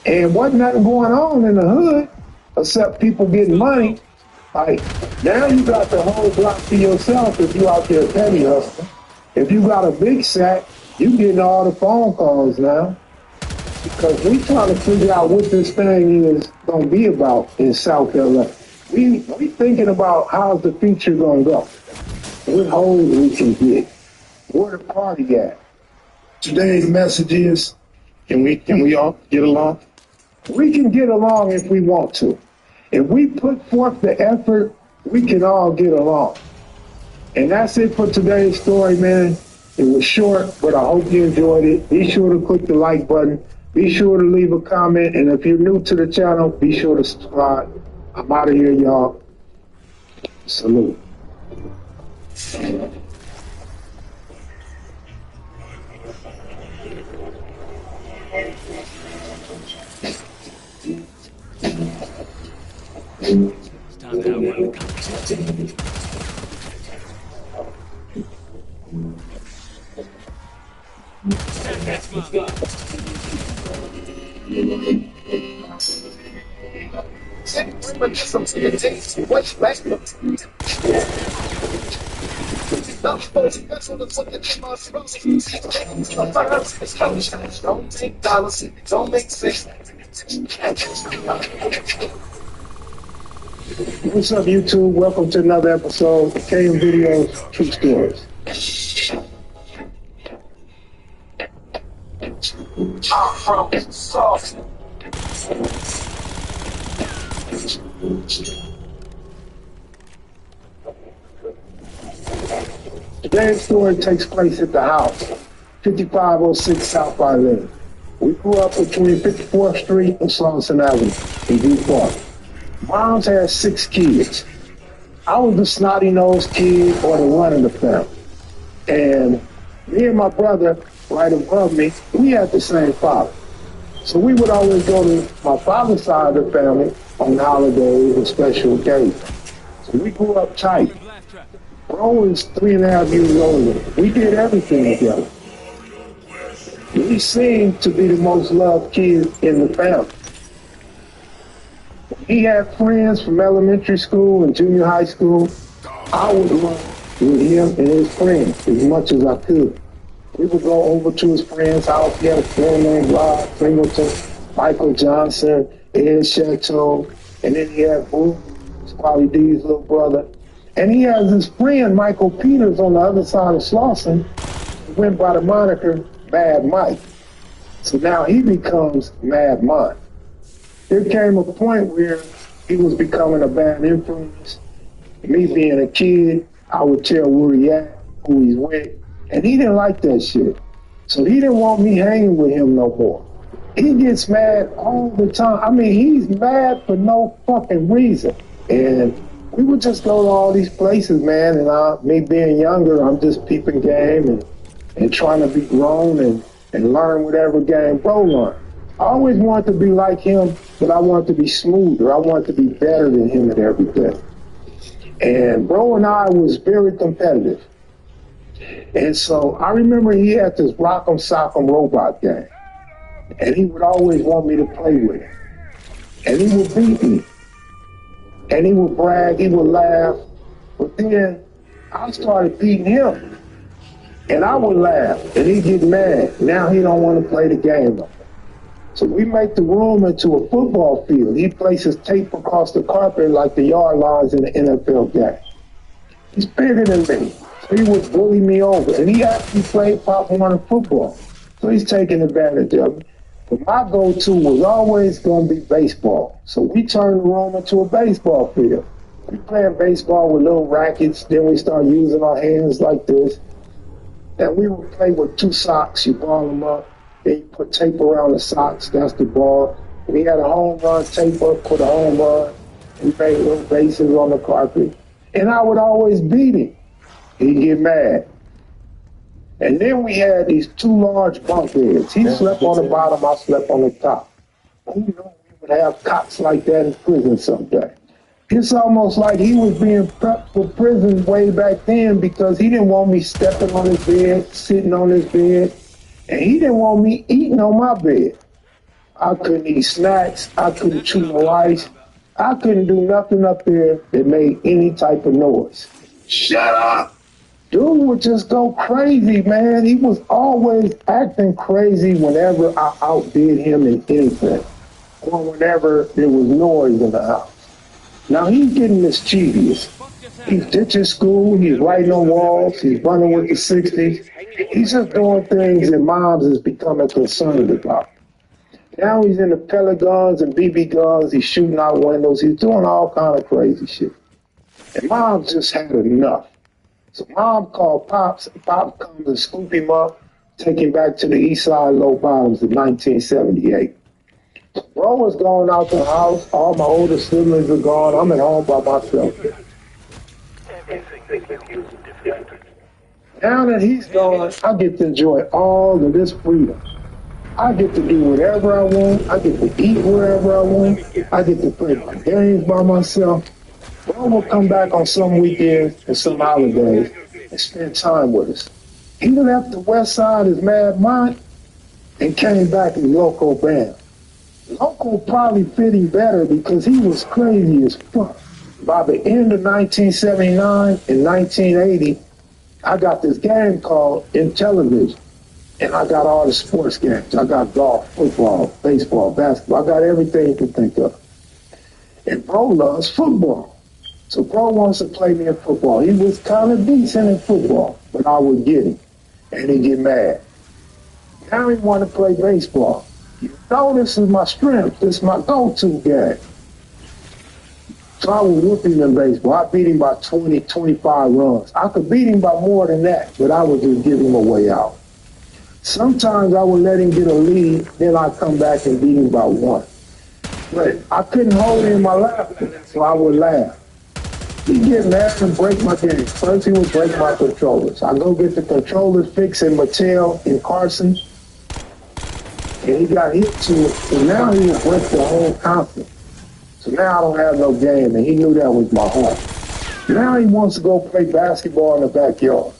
Speaker 3: And wasn't nothing going on in the hood except people getting money. Like, now you got the whole block to yourself if you out there petty hustling. If you got a big sack, you getting all the phone calls now. Because we trying to figure out what this thing is going to be about in South LA. We thinking about how's the future going to go. What holes we can get. Where the party at. Today's message is, can we all get along? We can get along if we want to. If we put forth the effort, we can all get along. And that's it for today's story, man. It was short, but I hope you enjoyed it. Be sure to click the like button. Be sure to leave a comment. And if you're new to the channel, be sure to subscribe. I'm out of here, y'all. Salute.
Speaker 13: It's time to have one conversation. That's my
Speaker 3: What's up, YouTube? Welcome to another episode of KM Videos, True Stories.
Speaker 8: I'm from Sauce.
Speaker 3: Today's story takes place at the house, 5506 South Lane. We grew up between 54th Street and Slauson Avenue in View Park. Mom's had 6 kids. I was the snotty-nosed kid or the one in the family. And me and my brother, right above me, we had the same father. So we would always go to my father's side of the family on holidays and special occasions. So we grew up tight. Bro is 3.5 years older. We did everything together. We seemed to be the most loved kid in the family. He had friends from elementary school and junior high school. I would run with him and his friends as much as I could. We would go over to his friend's house. He had a friend named Rob Singleton, Michael Johnson, Ed Chateau, and then he had Bruce, Squally D's little brother. And he has his friend, Michael Peters, on the other side of Slauson, who went by the moniker Mad Mike. So now he becomes Mad Mike. There came a point where he was becoming a bad influence. Me being a kid, I would tell where he at, who he's with, and he didn't like that shit. So he didn't want me hanging with him no more. He gets mad all the time. I mean, he's mad for no fucking reason. And we would just go to all these places, man, and me being younger, I'm just peeping game and trying to be grown and learn whatever game bro learned. I always wanted to be like him, but I wanted to be smoother. I wanted to be better than him at everything. And bro and I was very competitive. And so I remember he had this Rock'em Sock'em robot game. And he would always want me to play with him. And he would beat me. And he would brag, he would laugh. But then I started beating him. And I would laugh. And he'd get mad. Now he don't want to play the game no more. So we make the room into a football field. He places tape across the carpet like the yard lines in the NFL game. He's bigger than me. So he would bully me over. And he actually played Pop Warner football. So he's taking advantage of me. But my go-to was always going to be baseball. So we turned the room into a baseball field. We playing baseball with little rackets. Then we start using our hands like this. And we would play with 2 socks. You ball them up. Then you put tape around the socks. That's the ball. We had a home run tape up, put a home run. We made little bases on the carpet. And I would always beat him. He'd get mad. And then we had these 2 large bunk beds. He slept on the bottom, I slept on the top. Who knew we would have cots like that in prison someday? It's almost like he was being prepped for prison way back then because he didn't want me stepping on his bed, sitting on his bed, and he didn't want me eating on my bed. I couldn't eat snacks, I couldn't chew no ice, I couldn't do nothing up there that made any type of noise. Shut up! Dude would just go crazy, man. He was always acting crazy whenever I outdid him in anything, or whenever there was noise in the house. Now he's getting mischievous. He's ditching school, he's writing on walls, he's running with the 60s. He's just doing things that moms is becoming concerned about. Now he's into pellet guns and BB guns, he's shooting out windows, he's doing all kind of crazy shit. And mom just had enough. So mom called Pops, and Pop comes and scoop him up, take him back to the east side low bottoms in 1978. Bro was gone out the house, all my older siblings are gone, I'm at home by myself. Now that he's gone, I get to enjoy all of this freedom. I get to do whatever I want, I get to eat wherever I want, I get to play my games by myself. Bro will come back on some weekends and some holidays and spend time with us. He left the west side as Mad Mike and came back as Loco Bam. Loco probably fit him better because he was crazy as fuck. By the end of 1979 and 1980, I got this game called Intellivision. And I got all the sports games. I got golf, football, baseball, basketball. I got everything you can think of. And bro loves football. So bro wants to play me in football. He was kind of decent in football, but I would get him. And he'd get mad. Now he want to play baseball. You know this is my strength. This is my go-to game. So I would whoop him in baseball. I beat him by 20, 25 runs. I could beat him by more than that, but I would just give him a way out. Sometimes I would let him get a lead, then I'd come back and beat him by 1. But I couldn't hold him in my lap, so I would laugh. He'd get mad and break my game. First he would break my controllers. I go get the controllers fixed in Mattel in Carson, and he got hit to it, so now he would break the whole console. So now I don't have no game, and he knew that was my heart. Now he wants to go play basketball in the backyard.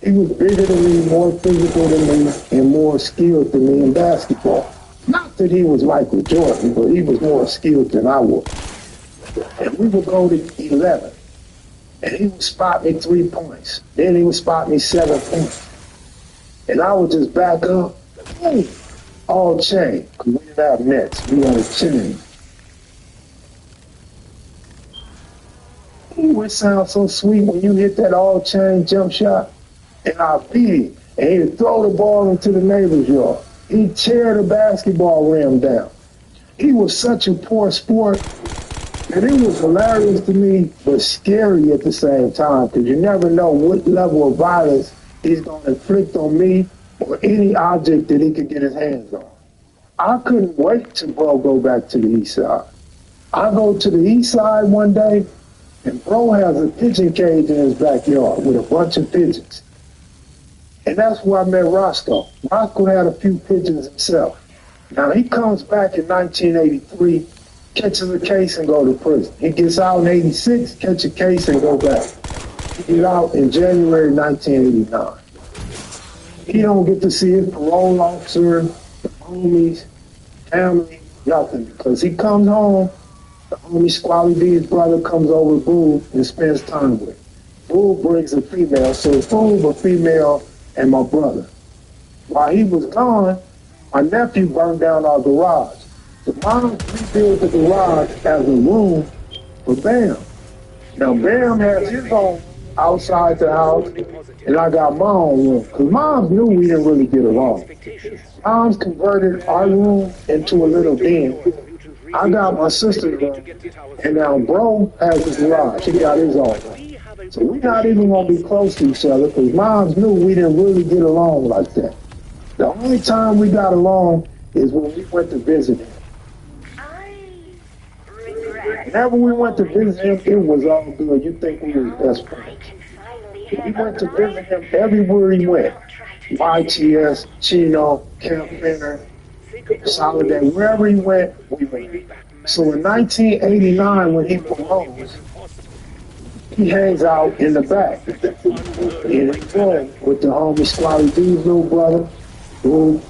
Speaker 3: He was bigger than me, more physical than me, and more skilled than me in basketball. Not that he was Michael Jordan, but he was more skilled than I was. And we would go to 11. And he would spot me 3 points. Then he would spot me 7 points. And I would just back up, boom, all chain. Because we didn't have nets, we had a chain. Ooh, it sounds so sweet when you hit that all chain jump shot. And I beat it. And he'd throw the ball into the neighbor's yard. He'd tear the basketball rim down. He was such a poor sport. And it was hilarious to me, but scary at the same time, because you never know what level of violence he's going to inflict on me or any object that he could get his hands on. I couldn't wait till bro go back to the east side. I go to the east side one day, and bro has a pigeon cage in his backyard with a bunch of pigeons. And that's where I met Roscoe. Roscoe had a few pigeons himself. Now, he comes back in 1983, catches a case and go to prison. He gets out in 86, catch a case and go back. He get out in January 1989. He don't get to see his parole officer, the homies, family, nothing. Because he comes home, the homie Squally D's brother comes over with Boo and spends time with him. Boo brings a female, so it's Boo, a female, and my brother. While he was gone, my nephew burned down our garage. So Mom rebuilt the garage as a room for Bam. Now Bam has his own outside the house, and I got my own room. Because Moms knew we didn't really get along. Moms converted our room into a little den. I got my sister's room, and now bro has his garage. He got his own room. So we're not even going to be close to each other, because Moms knew we didn't really get along like that. The only time we got along is when we went to visit him. Whenever we went to visit him, it was all good. You think we were best friends. We went to visit him everywhere he went. YTS, Chino, Camp Finner, Soliday, wherever he went, we went. So in 1989, when he proposed, he hangs out in the back in his room with the homie Squally D's little brother, Boo,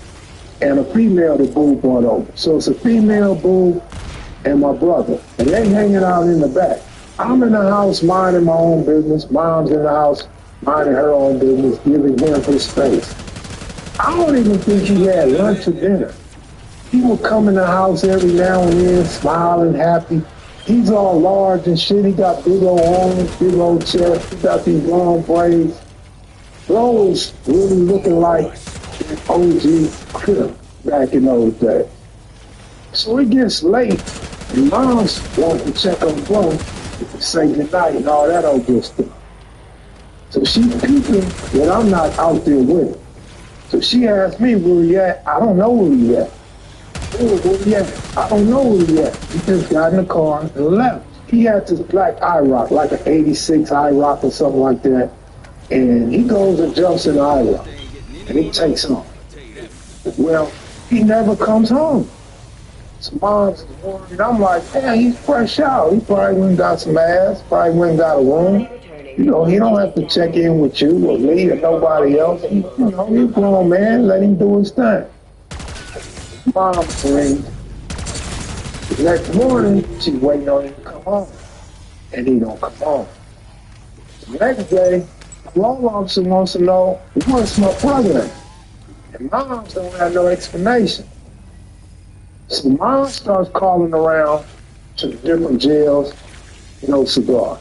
Speaker 3: and a female that Boo brought over. So it's a female, Boo, and my brother. And they hanging out in the back. I'm in the house minding my own business. Mom's in the house minding her own business, giving him his space. I don't even think he had lunch or dinner. He would come in the house every now and then, smiling, happy. He's all large and shit. He got big old arms, big old chest. He got these long braids. Bro was really looking like an OG Crip back in those days. So it gets late, and Mom's wanting to check on Bro, say goodnight and all that old good stuff. So she's peeping that I'm not out there with him. So she asked me where he at. I don't know where he at. Where he at? I don't know where he at. He just got in the car and left. He had this black IROC, like an 86 IROC or something like that. And he goes and jumps in the IROC. And he takes off. Well, he never comes home. So Mom's worried. I'm like, damn, he's fresh out. He probably went and got some ass, probably went and got a room. You know, he don't have to check in with you or me or nobody else. He's a grown man, let him do his thing. Mom rings. The next morning, she's waiting on him to come home. And he don't come home. The next day, the parole officer wants to know, what's my brother at? And Moms don't have no explanation. So Mom starts calling around to the different jails, no cigar.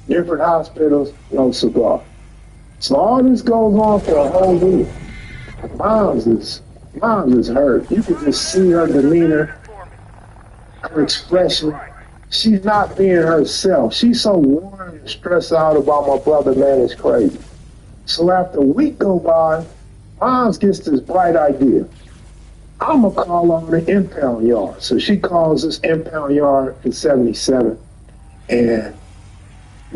Speaker 3: Different hospitals, no cigar. So all this goes on for a whole week. Mom's is hurt. You can just see her demeanor, her expression. She's not being herself. She's so worn and stressed out about my brother, man, it's crazy. So after a week go by, Mom's gets this bright idea. I'm going to call on the impound yard. So she calls this impound yard in 77, and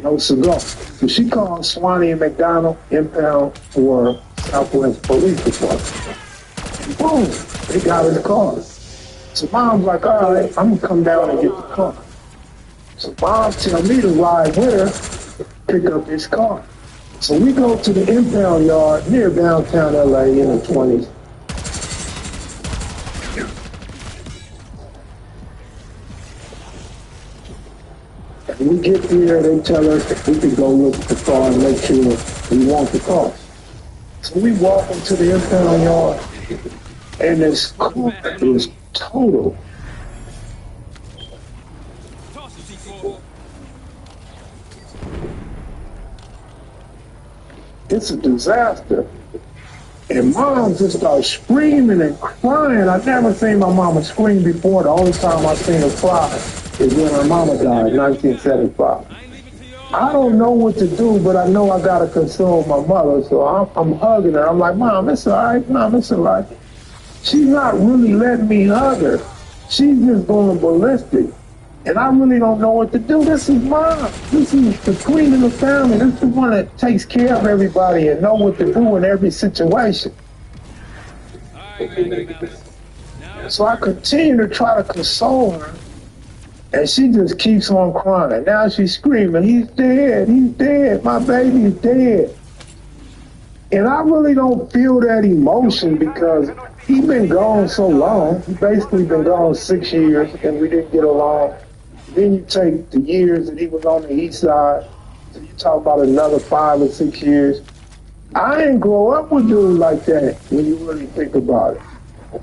Speaker 3: no cigar. So she calls Swanee and McDonald, impound for Southwest Police Department. And boom, they got in the car. So Mom's like, all right, I'm going to come down and get the car. So Mom tell me to ride with her, pick up his car. So we go to the impound yard near downtown LA in the 20s. And we get there, they tell us if we can go look at the car and make sure we want the car. So we walk into the impound yard, and this car is total. It's a disaster. And mom just started screaming and crying. I never seen my mama scream before. The only time I seen her cry is when her mama died in 1975. I don't know what to do, but I know I gotta console my mother. So I'm hugging her. I'm like, Mom, it's all right. Mom, it's all right. She's not really letting me hug her. She's just going ballistic. And I really don't know what to do. This is mom. This is the queen of the family. This is the one that takes care of everybody and know what to do in every situation. So I continue to try to console her, and she just keeps on crying. Now she's screaming, he's dead, my baby's dead. And I really don't feel that emotion because he's been gone so long. He basically been gone 6 years, and we didn't get along. Then you take the years that he was on the east side, so you talk about another 5 or 6 years. I didn't grow up with dudes like that when you really think about it.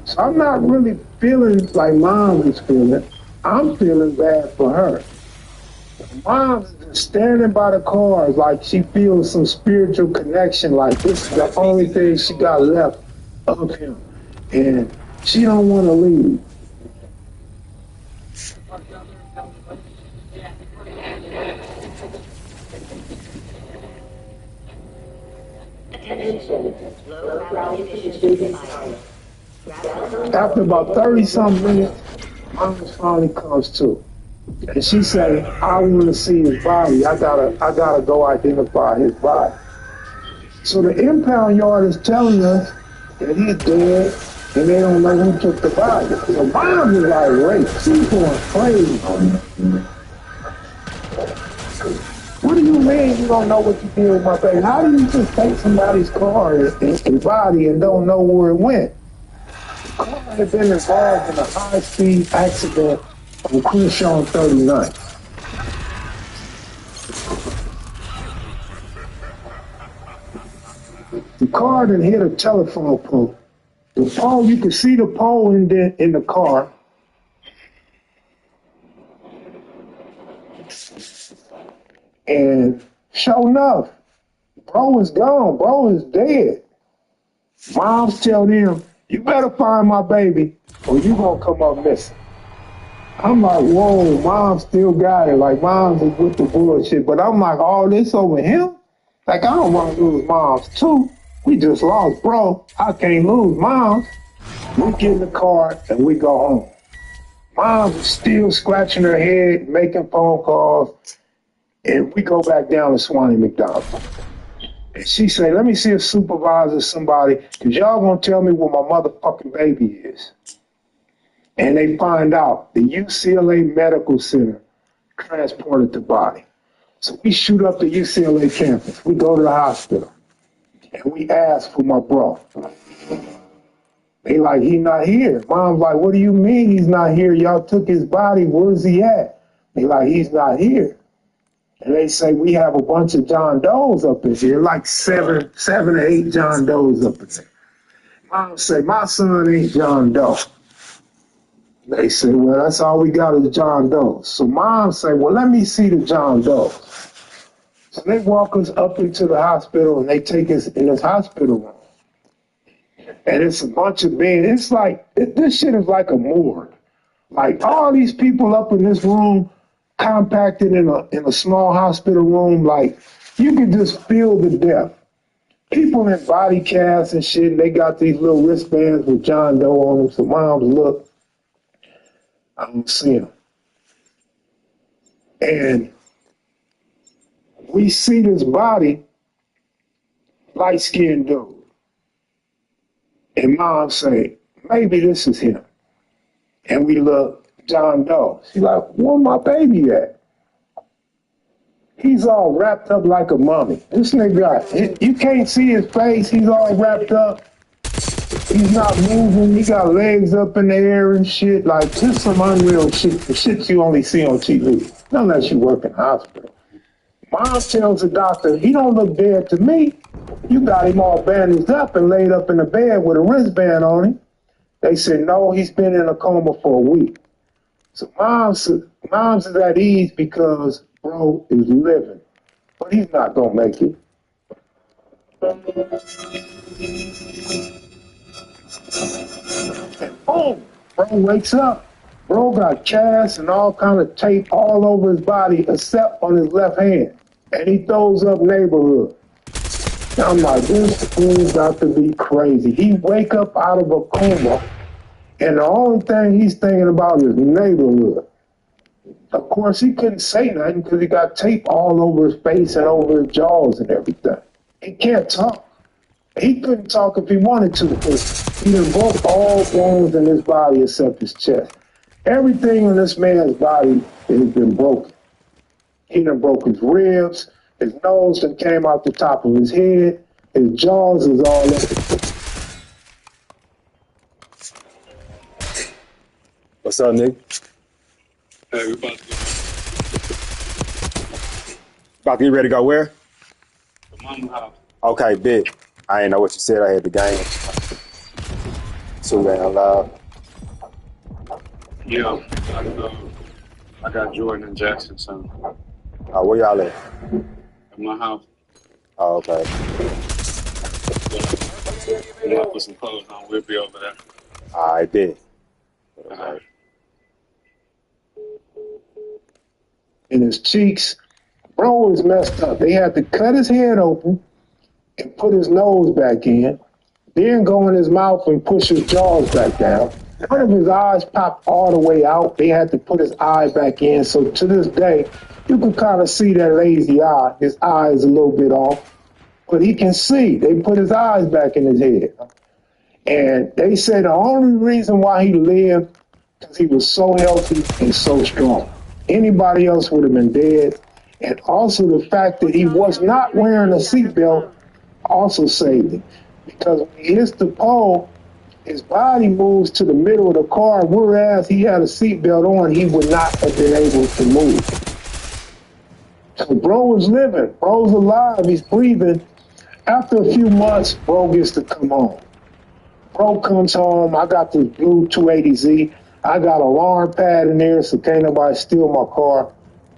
Speaker 3: So I'm not really feeling like mom is feeling. I'm feeling bad for her. Mom's just standing by the cars like she feels some spiritual connection, like this is the only thing she got left of him. And she don't want to leave. After about 30-something minutes, Mom finally comes to. And she said, I want to see his body. I gotta go identify his body. So the impound yard is telling us that he's dead and they don't know who took the body. So Mom is irate. She's going crazy. What do you mean you don't know what you did with my baby? How do you just take somebody's car and body and don't know where it went? The car had been involved in a high-speed accident on Crenshaw and 39th. The car then hit a telephone pole. The pole, you could see the pole in the car. And sure enough, bro is gone. Bro is dead. Moms tell them, you better find my baby or you gonna come up missing. I'm like, whoa, mom still got it. Like, mom's is with the bullshit. But I'm like, all this over him? Like, I don't want to lose moms too. We just lost, bro. I can't lose moms. We get in the car and we go home. Mom's is still scratching her head, making phone calls. And we go back down to Swanee McDonald. And she say, let me see a supervisor, somebody, because y'all gonna tell me where my motherfucking baby is. And they find out the UCLA Medical Center transported the body. So we shoot up the UCLA campus. We go to the hospital. And we ask for my bro. They like, he not here. Mom's like, what do you mean he's not here? Y'all took his body. Where's he at? They like, he's not here. And they say, we have a bunch of John Does up in here, like seven or eight John Does up in there. Mom say, my son ain't John Doe. They say, well, that's all we got is John Doe. So mom say, well, let me see the John Doe. So they walk us up into the hospital and they take us in this hospital room. And it's a bunch of men. It's like, this shit is like a morgue. Like all these people up in this room, compacted in a small hospital room, like you can just feel the depth. People in body casts and shit, and they got these little wristbands with John Doe on them. So moms look, I don't see them. And we see this body, light-skinned dude. And mom say, maybe this is him. And we look, John Doe. She's like, where my baby at? He's all wrapped up like a mummy. This nigga, you can't see his face. He's all wrapped up. He's not moving. He got legs up in the air and shit. Like, just some unreal shit. The shit you only see on TV. Unless you work in the hospital. Mom tells the doctor, he don't look dead to me. You got him all bandaged up and laid up in the bed with a wristband on him. They said, no, he's been in a coma for a week. So mom's is at ease because bro is living, but he's not gonna make it. And boom, bro wakes up. Bro got casts and all kind of tape all over his body except on his left hand. And he throws up neighborhood. And I'm like, this fool got to be crazy. He wake up out of a coma and the only thing he's thinking about is neighborhood. Of course, he couldn't say nothing because he got tape all over his face and over his jaws and everything. He can't talk. He couldn't talk if he wanted to because he done broke all bones in his body except his chest. Everything in this man's body has been broken. He done broke his ribs, his nose that came out the top of his head, his jaws is all up.
Speaker 14: What's up, nigga?
Speaker 15: Hey, we
Speaker 14: about to get ready to go where?
Speaker 15: The mama house.
Speaker 14: Okay, big. I ain't know what you said. I had the game. Too damn loud.
Speaker 15: Yeah, I got Jordan and Jackson, son.
Speaker 14: Oh, where y'all at?
Speaker 15: At my house.
Speaker 14: Oh, okay.
Speaker 15: I'm gonna put some clothes on. We'll be over there.
Speaker 14: All right, big.
Speaker 15: All right.
Speaker 3: In his cheeks, bro was messed up. They had to cut his head open and put his nose back in, then go in his mouth and push his jaws back down. One of his eyes popped all the way out. They had to put his eye back in. So to this day, you can kind of see that lazy eye. His eye is a little bit off, but he can see. They put his eyes back in his head. And they say the only reason why he lived because he was so healthy and so strong. Anybody else would have been dead. And also the fact that he was not wearing a seatbelt also saved him. Because when he hits the pole, his body moves to the middle of the car, whereas he had a seatbelt on, he would not have been able to move. So bro was living. Bro's alive. He's breathing. After a few months, bro gets to come home. Bro comes home. I got this blue 280Z. I got an alarm pad in there so can't nobody steal my car.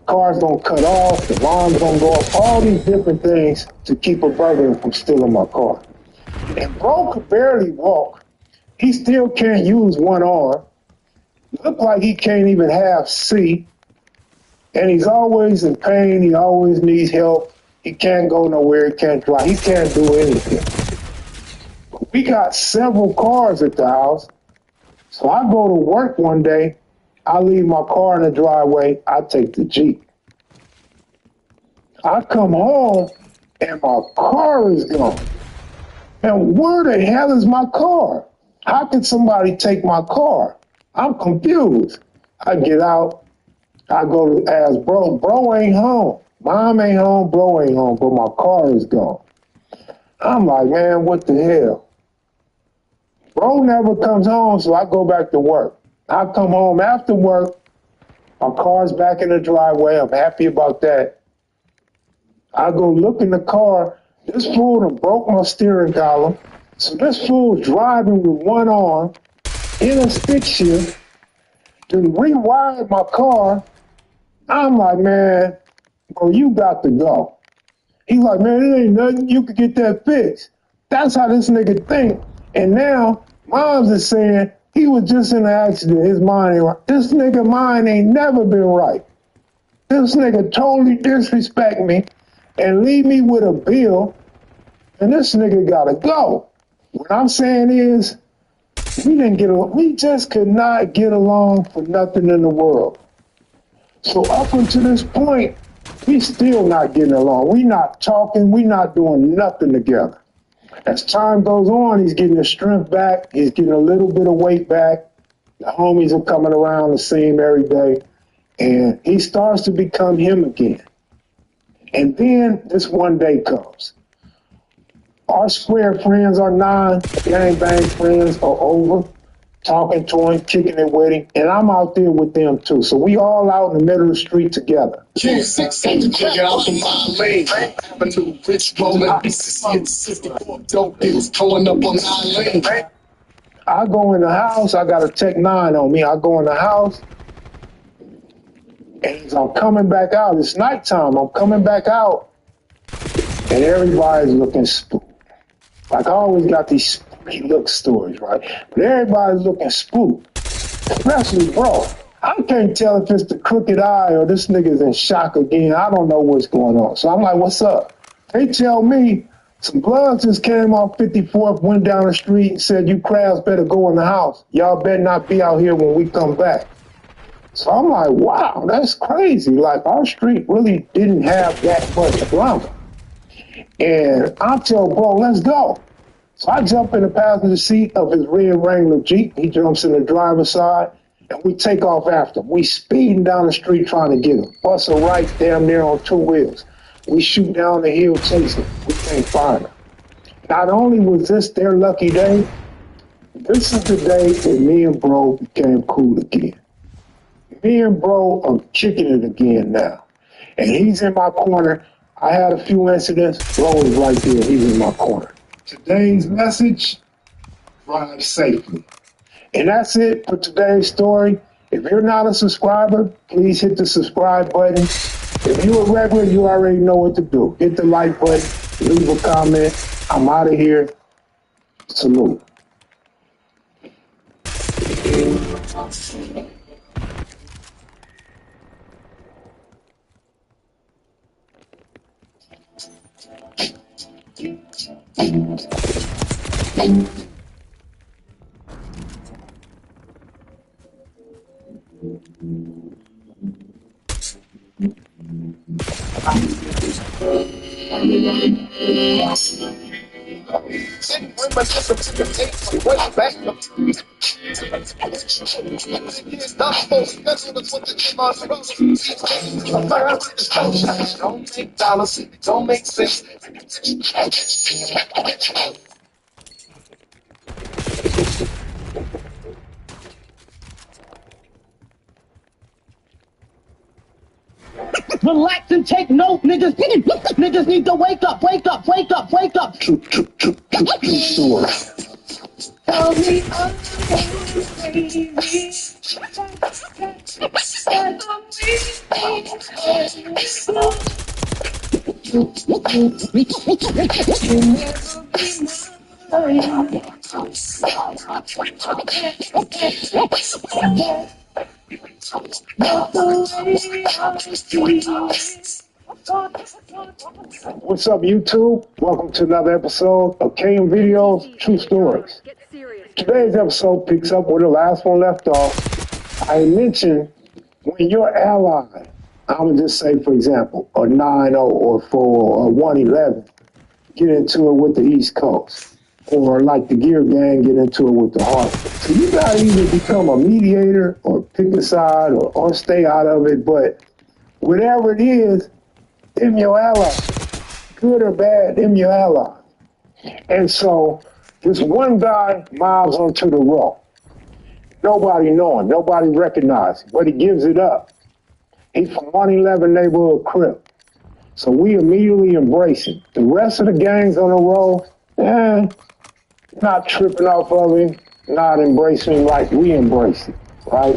Speaker 3: Cars don't cut off. The alarms don't go off. All these different things to keep a burglar from stealing my car. And bro could barely walk. He still can't use one arm. Look like he can't even half see. And he's always in pain. He always needs help. He can't go nowhere. He can't drive. He can't do anything. But we got several cars at the house. So I go to work one day. I leave my car in the driveway. I take the Jeep. I come home and my car is gone. And where the hell is my car? How could somebody take my car? I'm confused. I get out. I go to ask bro. Bro ain't home. Mom ain't home. Bro ain't home. But my car is gone. I'm like, man, what the hell? Bro never comes home, so I go back to work. I come home after work. My car's back in the driveway. I'm happy about that. I go look in the car. This fool done broke my steering column. So this fool's driving with one arm in a stick shift, then rewired my car. I'm like, man, bro, you got to go. He's like, man, it ain't nothing. You could get that fixed. That's how this nigga think. And now, Moms is saying he was just in an accident. His mind ain't right. This nigga mind ain't never been right. This nigga totally disrespect me and leave me with a bill, and this nigga gotta go. What I'm saying is, we just could not get along for nothing in the world. So up until this point, we still not getting along. We not talking, we not doing nothing together. As time goes on, he's getting his strength back, he's getting a little bit of weight back. The homies are coming around to see him every day, and he starts to become him again. And then this one day comes. Our square friends are 9, gangbang friends are over. talking to him, kicking it with him, and I'm out there with them too. So we all out in the middle of the street together.
Speaker 8: King 6 had to check out from my lane. Avenue, Rich rolling, BCC 64 dope deals pulling up on 9 lane.
Speaker 3: I go in the house, I got a Tech 9 on me. I go in the house, and as I'm coming back out, it's nighttime. I'm coming back out, and everybody's looking spooked. Like I always got these spooky look stories, right? But everybody's looking spooked. Especially, bro, I can't tell if it's the crooked eye or this nigga's in shock again. I don't know what's going on. So I'm like, what's up? They tell me some bloods just came off 54th, went down the street and said, you crabs better go in the house. Y'all better not be out here when we come back. So I'm like, wow, that's crazy. Like our street really didn't have that much drama. And I tell bro, let's go. So I jump in the passenger seat of his red Wrangler Jeep. He jumps in the driver's side, and we take off after him. We speeding down the street trying to get him. Bust a right damn near on 2 wheels. We shoot down the hill chasing him. We can't find him. Not only was this their lucky day, this is the day that me and bro became cool again. Me and bro are kicking it again now. And he's in my corner. I had a few incidents. Bro is right there. He's in my corner. Today's message, drive safely. And that's it for today's story. If you're not a subscriber, please hit the subscribe button. If you're a regular, you already know what to do. Hit the like button, leave a comment. I'm out of here. Salute.
Speaker 8: Don't make dollars, it don't make sense.
Speaker 4: Relax and take note, niggas. Niggas need to wake up, wake up, wake up, wake up.
Speaker 3: True story.
Speaker 4: Tell me I'm crazy.
Speaker 3: What's up, YouTube? Welcome to another episode of KM Videos, True Stories. Today's episode picks up where the last one left off. I mentioned when your ally, I'm going to just say, for example, a 9-0 or 4 or 111, get into it with the East Coast, or like the Gear Gang, get into it with the Heart. So you got to either become a mediator or pick a side or stay out of it, but whatever it is, them your allies. Good or bad, them your allies. And so this one guy mobs onto the row. Nobody know him, nobody recognize him, but he gives it up. He's from 111 neighborhood Crip. So we immediately embrace him. The rest of the gangs on the road, not tripping off of him, not embracing him like we embrace him, right?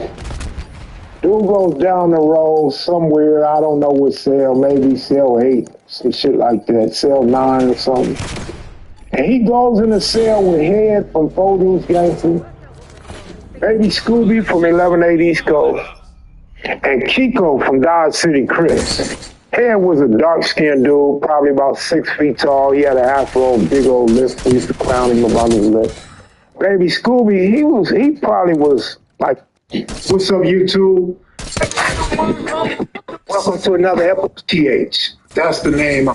Speaker 3: Dude goes down the road somewhere, I don't know what cell, maybe cell 8, some shit like that, cell 9 or something. And he goes in a cell with Head from Foldings Gangster, Baby Scooby from 1180 East Coast, and Kiko from Dodge City Crips. Head was a dark-skinned dude, probably about 6 feet tall. He had an afro, big old lip. We used to clown him about his lip. Baby Scooby, he probably was like, what's up, YouTube? Welcome to another episode. TH. That's the name.